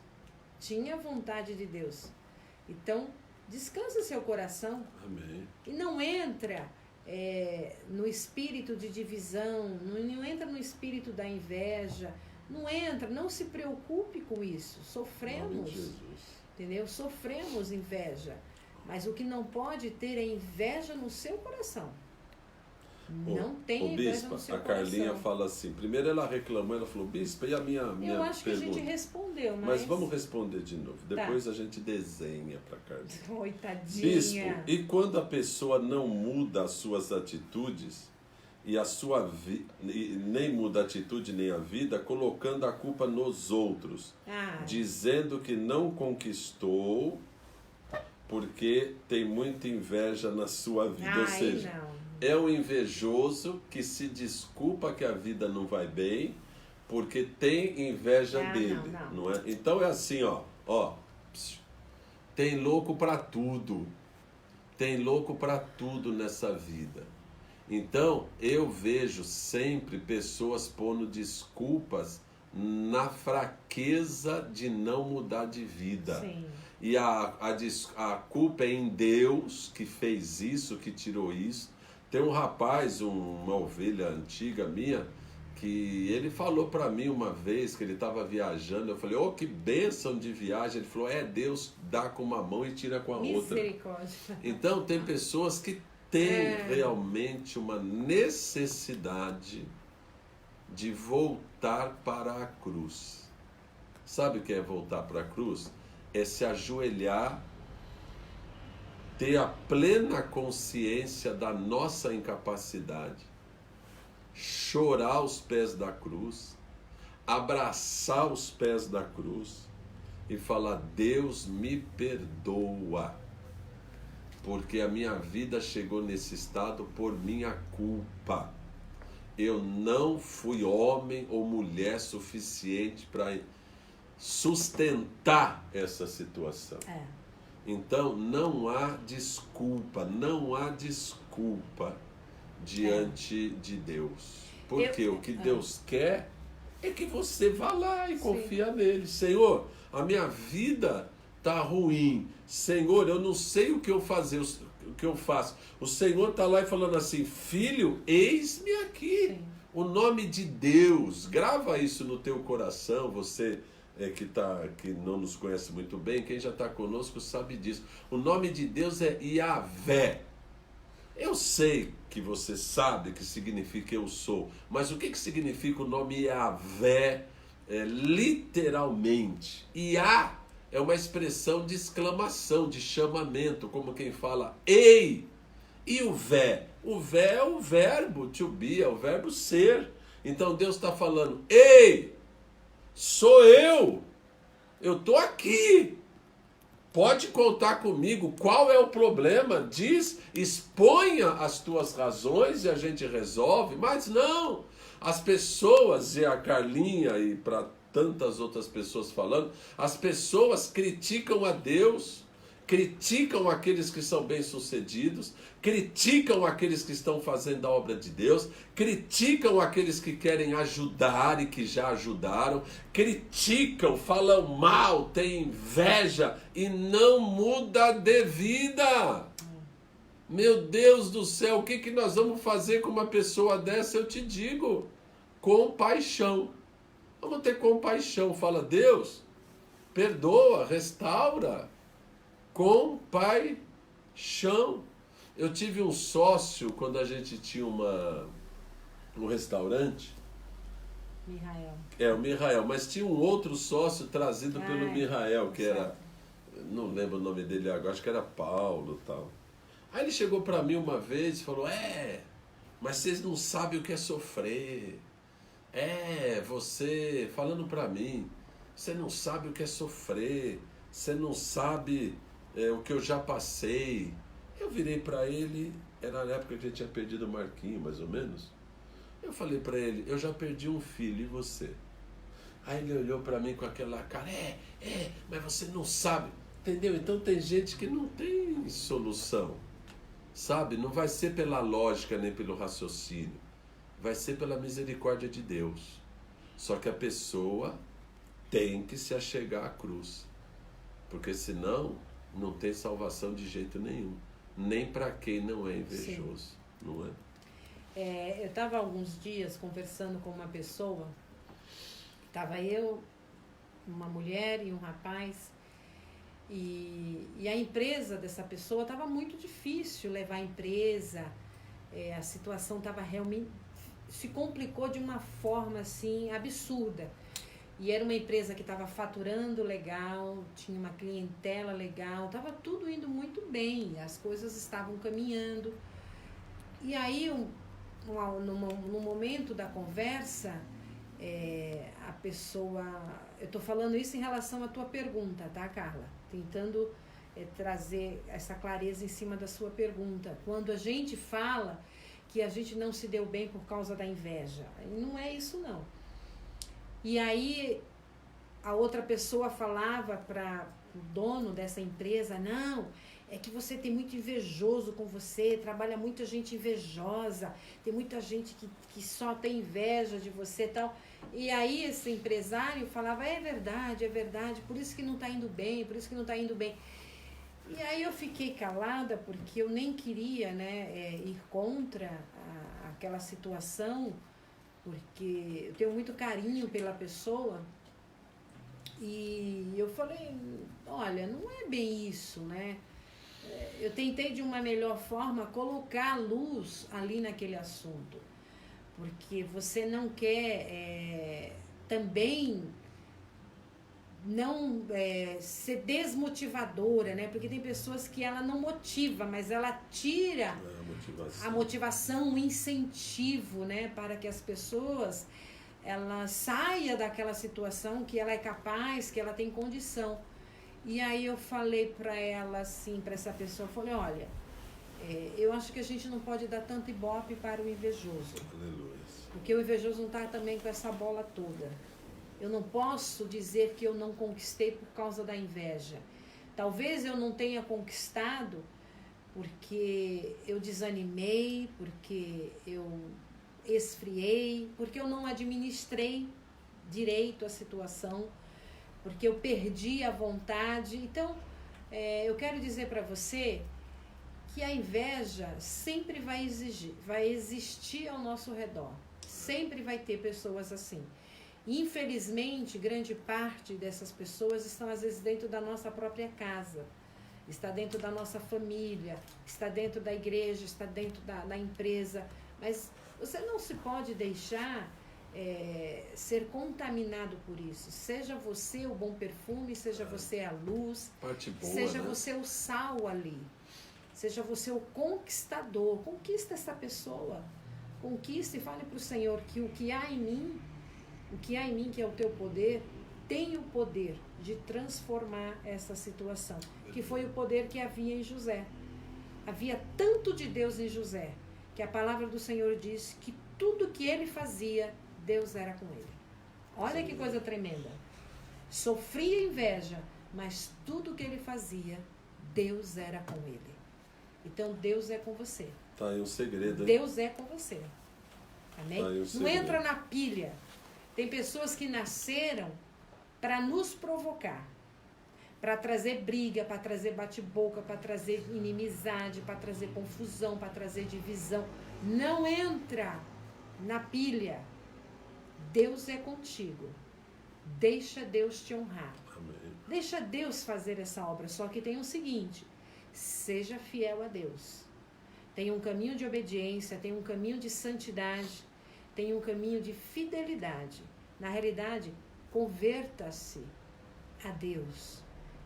tinha a vontade de Deus. Então, descansa seu coração. Amém. E não entra no espírito de divisão, não entra no espírito da inveja, não se preocupe com isso. Sofremos, entendeu? Sofremos inveja. Mas o que não pode ter é inveja no seu coração. Não tem inveja no seu coração. A Carlinha fala assim, primeiro ela reclamou, ela falou, bispa, e a minha Eu acho pergunta? Que a gente respondeu, mas vamos responder de novo. Depois a gente desenha para Carlinha. Coitadinha. Bispo, e quando a pessoa não muda as suas atitudes, e a sua nem muda a atitude nem a vida, colocando a culpa nos outros, dizendo que não conquistou porque tem muita inveja na sua vida. Ou seja, é um invejoso que se desculpa que a vida não vai bem porque tem inveja dele. Não é? Então é assim, ó, tem louco para tudo. Tem louco para tudo nessa vida. Então, eu vejo sempre pessoas pondo desculpas na fraqueza de não mudar de vida. Sim. E a culpa é em Deus que fez isso, que tirou isso. Tem um rapaz, uma ovelha antiga minha, que ele falou para mim uma vez que ele estava viajando. Eu falei, que bênção de viagem. Ele falou, Deus dá com uma mão e tira com a outra. Misericórdia. Então, tem pessoas que têm realmente uma necessidade de voltar para a cruz. Sabe o que é voltar para a cruz? É se ajoelhar, ter a plena consciência da nossa incapacidade, chorar aos pés da cruz, abraçar os pés da cruz e falar: Deus me perdoa, porque a minha vida chegou nesse estado por minha culpa. Eu não fui homem ou mulher suficiente para sustentar essa situação. Então não há desculpa diante de Deus. Porque o que Deus quer é que você vá lá e confia nele. Senhor, a minha vida está ruim. Senhor, eu não sei o que eu fazer, o que eu faço. O Senhor está lá e falando assim: filho, eis-me aqui. Sim. O nome de Deus, grava isso no teu coração. Você que não nos conhece muito bem, quem já está conosco sabe disso. O nome de Deus é Yahvé. Eu sei que você sabe que significa eu sou, mas o que significa o nome Yahvé literalmente? Yah é uma expressão de exclamação, de chamamento, como quem fala ei. E o vé? O vé é o verbo to be, é o verbo ser. Então Deus está falando: ei, sou eu estou aqui, pode contar comigo. Qual é o problema? Diz, exponha as tuas razões e a gente resolve. Mas não, as pessoas, e a Carlinha e para tantas outras pessoas falando, as pessoas criticam a Deus, criticam aqueles que são bem-sucedidos, criticam aqueles que estão fazendo a obra de Deus, criticam aqueles que querem ajudar e que já ajudaram, criticam, falam mal, têm inveja e não muda de vida. Meu Deus do céu, o que nós vamos fazer com uma pessoa dessa? Eu te digo, compaixão. Vamos ter compaixão. Fala: Deus, perdoa, restaura. Compaixão. Eu tive um sócio quando a gente tinha um restaurante. Mihael. O Mihael, mas tinha um outro sócio trazido pelo Mihael, que era, não lembro o nome dele agora, acho que era Paulo e tal. Aí ele chegou para mim uma vez e falou: mas vocês não sabem o que é sofrer. Você, falando para mim, você não sabe o que é sofrer, você não sabe o que eu já passei. Eu virei para ele, era na época que ele tinha perdido o Marquinho, mais ou menos. Eu falei para ele: eu já perdi um filho, e você? Aí ele olhou para mim com aquela cara: mas você não sabe. Entendeu? Então tem gente que não tem solução, sabe? Não vai ser pela lógica nem pelo raciocínio, vai ser pela misericórdia de Deus. Só que a pessoa tem que se achegar à cruz, porque senão não tem salvação de jeito nenhum, nem para quem não é invejoso. Sim. Não é? Eu estava há alguns dias conversando com uma pessoa, estava eu, uma mulher e um rapaz, e a empresa dessa pessoa estava muito difícil levar a empresa, a situação estava realmente, se complicou de uma forma assim absurda. E era uma empresa que estava faturando legal, tinha uma clientela legal, estava tudo indo muito bem, as coisas estavam caminhando. E aí, no momento da conversa, a pessoa... Eu estou falando isso em relação à tua pergunta, tá, Carla? Tentando trazer essa clareza em cima da sua pergunta. Quando a gente fala que a gente não se deu bem por causa da inveja, não é isso, não. E aí a outra pessoa falava para o dono dessa empresa: não, é que você tem muito invejoso com você, trabalha muita gente invejosa, tem muita gente que só tem inveja de você e tal. E aí esse empresário falava: é verdade, por isso que não está indo bem, por isso que não está indo bem. E aí eu fiquei calada, porque eu nem queria, ir contra aquela situação, porque eu tenho muito carinho pela pessoa. E eu falei: olha, não é bem isso, né? Eu tentei de uma melhor forma colocar a luz ali naquele assunto, porque você não quer também ser desmotivadora, né? Porque tem pessoas que ela não motiva, mas ela tira a motivação, o incentivo, né? Para que as pessoas ela saia daquela situação que ela é capaz, que ela tem condição. E aí eu falei para ela assim, para essa pessoa, eu falei, olha, eu acho que a gente não pode dar tanto ibope para o invejoso. Aleluia. Porque o invejoso não está também com essa bola toda. Eu não posso dizer que eu não conquistei por causa da inveja. Talvez eu não tenha conquistado porque eu desanimei, porque eu esfriei, porque eu não administrei direito a situação, porque eu perdi a vontade. Então, eu quero dizer para você que a inveja sempre vai existir ao nosso redor. Sempre vai ter pessoas assim. Infelizmente, grande parte dessas pessoas estão às vezes dentro da nossa própria casa, está dentro da nossa família, está dentro da igreja, está dentro da empresa, mas você não se pode deixar ser contaminado por isso. Seja você o bom perfume, seja você a luz, Parte boa, seja né? você o sal ali, seja você o conquistador. Conquista essa pessoa, conquista e fale para o Senhor que o que há em mim, que é o teu poder, tem o poder de transformar essa situação, que foi o poder que havia em José. Havia tanto de Deus em José, que a palavra do Senhor diz que tudo que ele fazia, Deus era com ele. Olha que coisa tremenda. Sofria inveja, mas tudo que ele fazia, Deus era com ele. Então Deus é com você. Tá aí um segredo, hein? Deus é com você. Amém? Tá aí um Não segredo. entra na pilha. Tem pessoas que nasceram para nos provocar, para trazer briga, para trazer bate-boca, para trazer inimizade, para trazer confusão, para trazer divisão. Não entra na pilha. Deus é contigo. Deixa Deus te honrar. Amém. Deixa Deus fazer essa obra. Só que tem o seguinte: seja fiel a Deus. Tem um caminho de obediência, tem um caminho de santidade, tem um caminho de fidelidade. Na realidade, converta-se a Deus.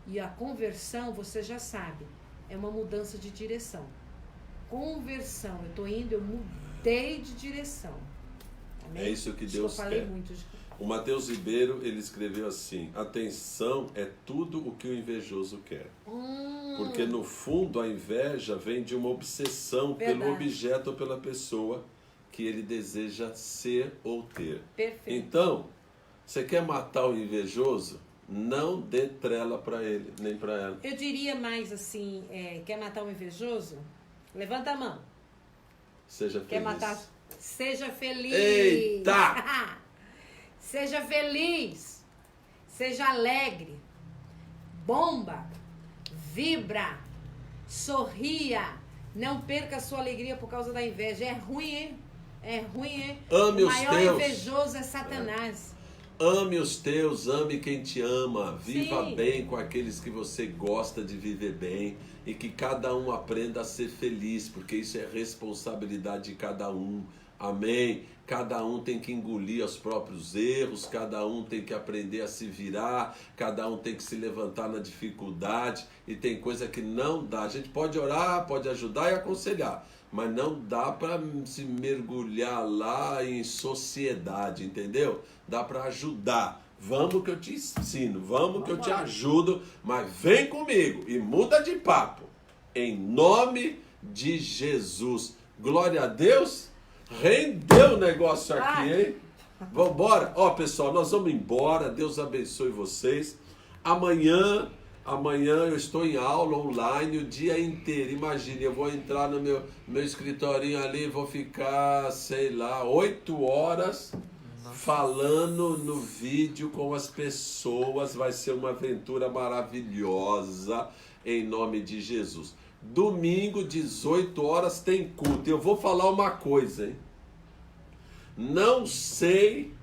E a conversão, você já sabe, é uma mudança de direção. Conversão, eu estou indo, eu mudei de direção. Amém? É isso que Acho Deus eu falei quer. muito. O Mateus Ribeiro, ele escreveu assim: atenção é tudo o que o invejoso quer. Porque no fundo a inveja vem de uma obsessão pelo Verdade. objeto ou pela pessoa que ele deseja ser ou ter. Perfeito. Então, você quer matar o invejoso? Não dê trela para ele, nem para ela. Eu diria mais assim, quer matar um invejoso? Levanta a mão. Seja feliz. Quer matar? Seja feliz. Eita! Seja feliz. Seja alegre. Bomba. Vibra. Sorria. Não perca a sua alegria por causa da inveja. É ruim, hein? É ruim, hein? Ame o os maior teus. invejoso é Satanás. Ame os teus, ame quem te ama, viva Sim. bem com aqueles que você gosta de viver bem e que cada um aprenda a ser feliz, porque isso é responsabilidade de cada um. Amém? Cada um tem que engolir os próprios erros, cada um tem que aprender a se virar, cada um tem que se levantar na dificuldade, e tem coisa que não dá. A gente pode orar, pode ajudar e aconselhar, mas não dá para se mergulhar lá em sociedade, entendeu? Dá para ajudar. Vamos que eu te ensino, vamos que eu te ajudo, mas vem comigo e muda de papo. Em nome de Jesus. Glória a Deus. Rendeu o negócio aqui, hein? Vambora. Ó, pessoal, nós vamos embora. Deus abençoe vocês. Amanhã eu estou em aula online o dia inteiro. Imagine, eu vou entrar no meu escritorinho ali, vou ficar, sei lá, 8 horas falando no vídeo com as pessoas. Vai ser uma aventura maravilhosa, em nome de Jesus. Domingo, 18 horas, tem culto. Eu vou falar uma coisa, hein? Não sei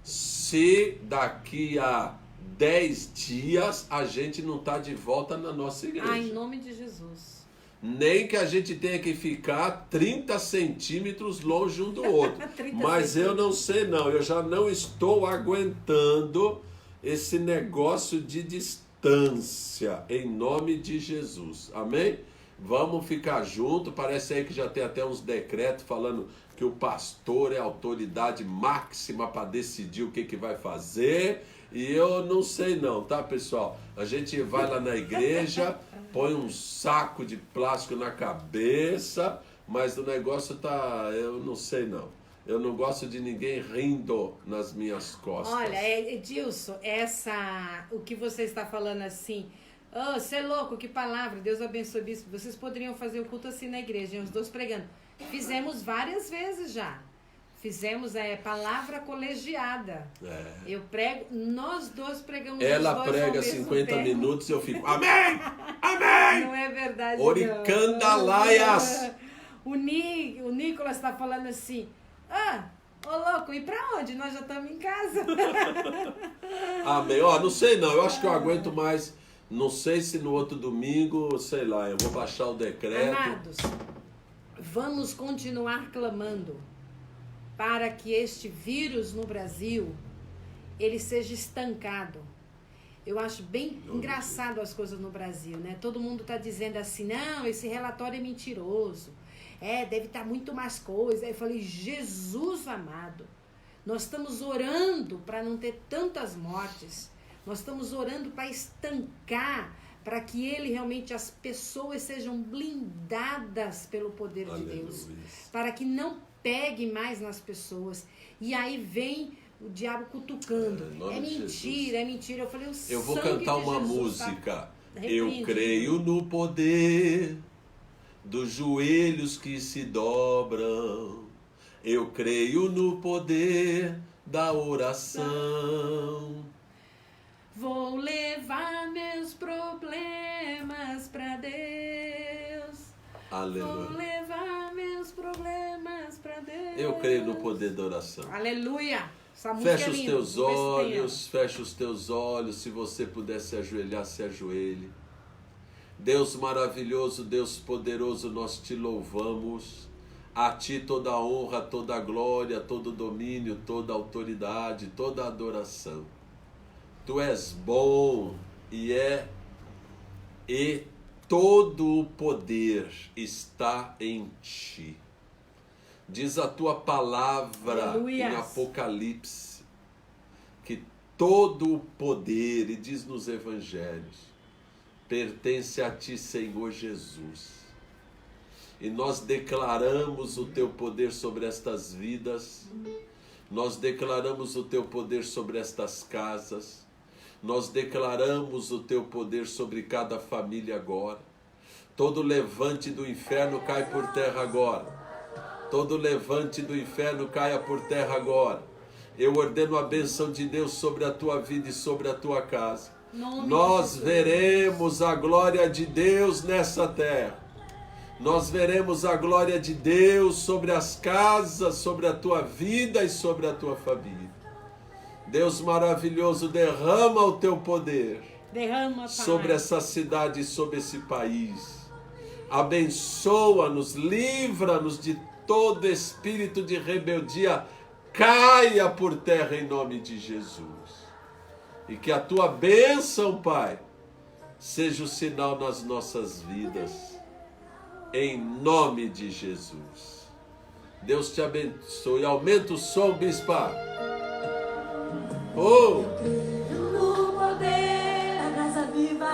se daqui a 10 dias a gente não está de volta na nossa igreja. Em nome de Jesus. Nem que a gente tenha que ficar 30 centímetros longe um do outro. 30 Mas eu não sei não, eu já não estou aguentando esse negócio de distância, em nome de Jesus. Amém? Vamos ficar junto. Parece aí que já tem até uns decretos falando que o pastor é a autoridade máxima para decidir o que vai fazer. E eu não sei não, tá, pessoal? A gente vai lá na igreja, põe um saco de plástico na cabeça, mas o negócio tá... eu não sei não. Eu não gosto de ninguém rindo nas minhas costas. Olha, Edilson, o que você está falando assim... Oh, você é louco, que palavra, Deus abençoe o bispo. Vocês poderiam fazer o culto assim na igreja, os dois pregando. Fizemos várias vezes já. Fizemos palavra colegiada. Eu prego, nós dois pregamos. Ela prega 50 minutos e eu fico, amém, amém. Não é verdade, Oricandalaias. O Nicolas está falando assim, ô louco, e pra onde? Nós já estamos em casa. Amém. Ó, não sei não, eu acho que eu aguento mais. Não sei se no outro domingo, sei lá, eu vou baixar o decreto. Amados, vamos continuar clamando para que este vírus no Brasil, ele seja estancado. Eu acho bem engraçado as coisas no Brasil, né? Todo mundo está dizendo assim, não, esse relatório é mentiroso. Deve estar muito mais coisa. Eu falei, Jesus amado, nós estamos orando para não ter tantas mortes. Nós estamos orando para estancar, para que ele realmente, as pessoas sejam blindadas pelo poder de Deus. Para que não pegue mais nas pessoas. E aí vem o diabo cutucando. É mentira, é mentira. Eu falei, eu vou cantar uma música. Eu creio no poder dos joelhos que se dobram. Eu creio no poder da oração. Vou levar meus problemas para Deus. Aleluia. Vou levar meus problemas para Deus. Eu creio no poder da oração. Aleluia. Essa música Fecha é os linda. teus olhos, fecha os teus olhos. Se você puder se ajoelhar, se ajoelhe. Deus maravilhoso, Deus poderoso, nós te louvamos. A ti toda a honra, toda a glória, todo o domínio, toda a autoridade, toda a adoração. Tu és bom e todo o poder está em ti. Diz a tua palavra Aleluia. Em Apocalipse que todo o poder, e diz nos evangelhos, pertence a ti, Senhor Jesus. E nós declaramos o teu poder sobre estas vidas, nós declaramos o teu poder sobre estas casas, nós declaramos o teu poder sobre cada família agora. Todo levante do inferno cai por terra agora. Todo levante do inferno caia por terra agora. Eu ordeno a bênção de Deus sobre a tua vida e sobre a tua casa. Nós veremos a glória de Deus nessa terra. Nós veremos a glória de Deus sobre as casas, sobre a tua vida e sobre a tua família. Deus maravilhoso, derrama o teu poder sobre essa cidade e sobre esse país. Abençoa-nos, livra-nos de todo espírito de rebeldia. Caia por terra em nome de Jesus. E que a tua bênção, Pai, seja o sinal nas nossas vidas. Em nome de Jesus. Deus te abençoe. Aumenta o som, bispa. Oh! No poder, a casa viva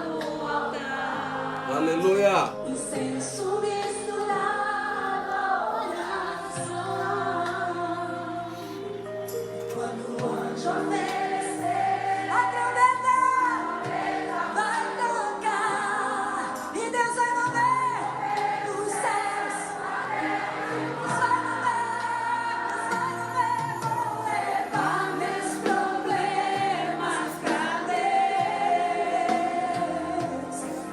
no altar. Aleluia! Incenso misturado oração. Quando o anjo oferecer a trombeta, vai tocar e Deus vai mover os céus. Vai mover, vou levar meus problemas pra Deus.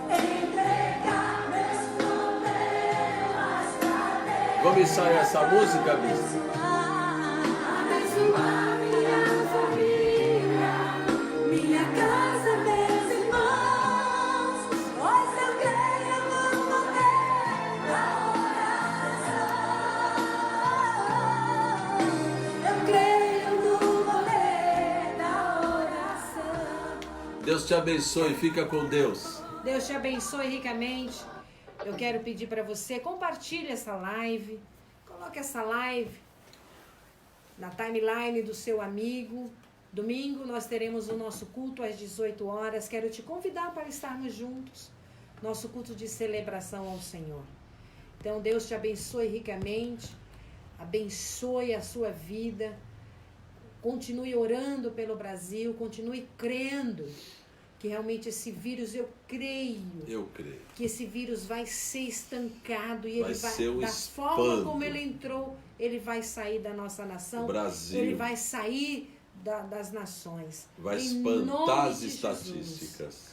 Entregar meus problemas pra Deus. Vamos ensaiar essa música, bispa? Abençoar minha família, minha casa, meus irmãos, pois eu creio no poder da oração. Eu creio no poder da Deus te abençoe, fica com Deus. Deus te abençoe ricamente. Eu quero pedir para você, compartilhe essa live. Coloque essa live na timeline do seu amigo. Domingo nós teremos o nosso culto às 18 horas. Quero te convidar para estarmos juntos. Nosso culto de celebração ao Senhor. Então Deus te abençoe ricamente. Abençoe a sua vida. Continue orando pelo Brasil. Continue crendo que realmente esse vírus, eu creio que esse vírus vai ser estancado e ele vai, ser um da espanto. forma como ele entrou, ele vai sair da nossa nação. O Brasil. Ele vai sair das nações. Vai Em espantar nome as de estatísticas. Jesus.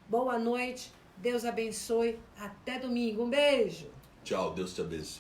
Boa noite. Deus abençoe. Até domingo. Um beijo. Tchau, Deus te abençoe.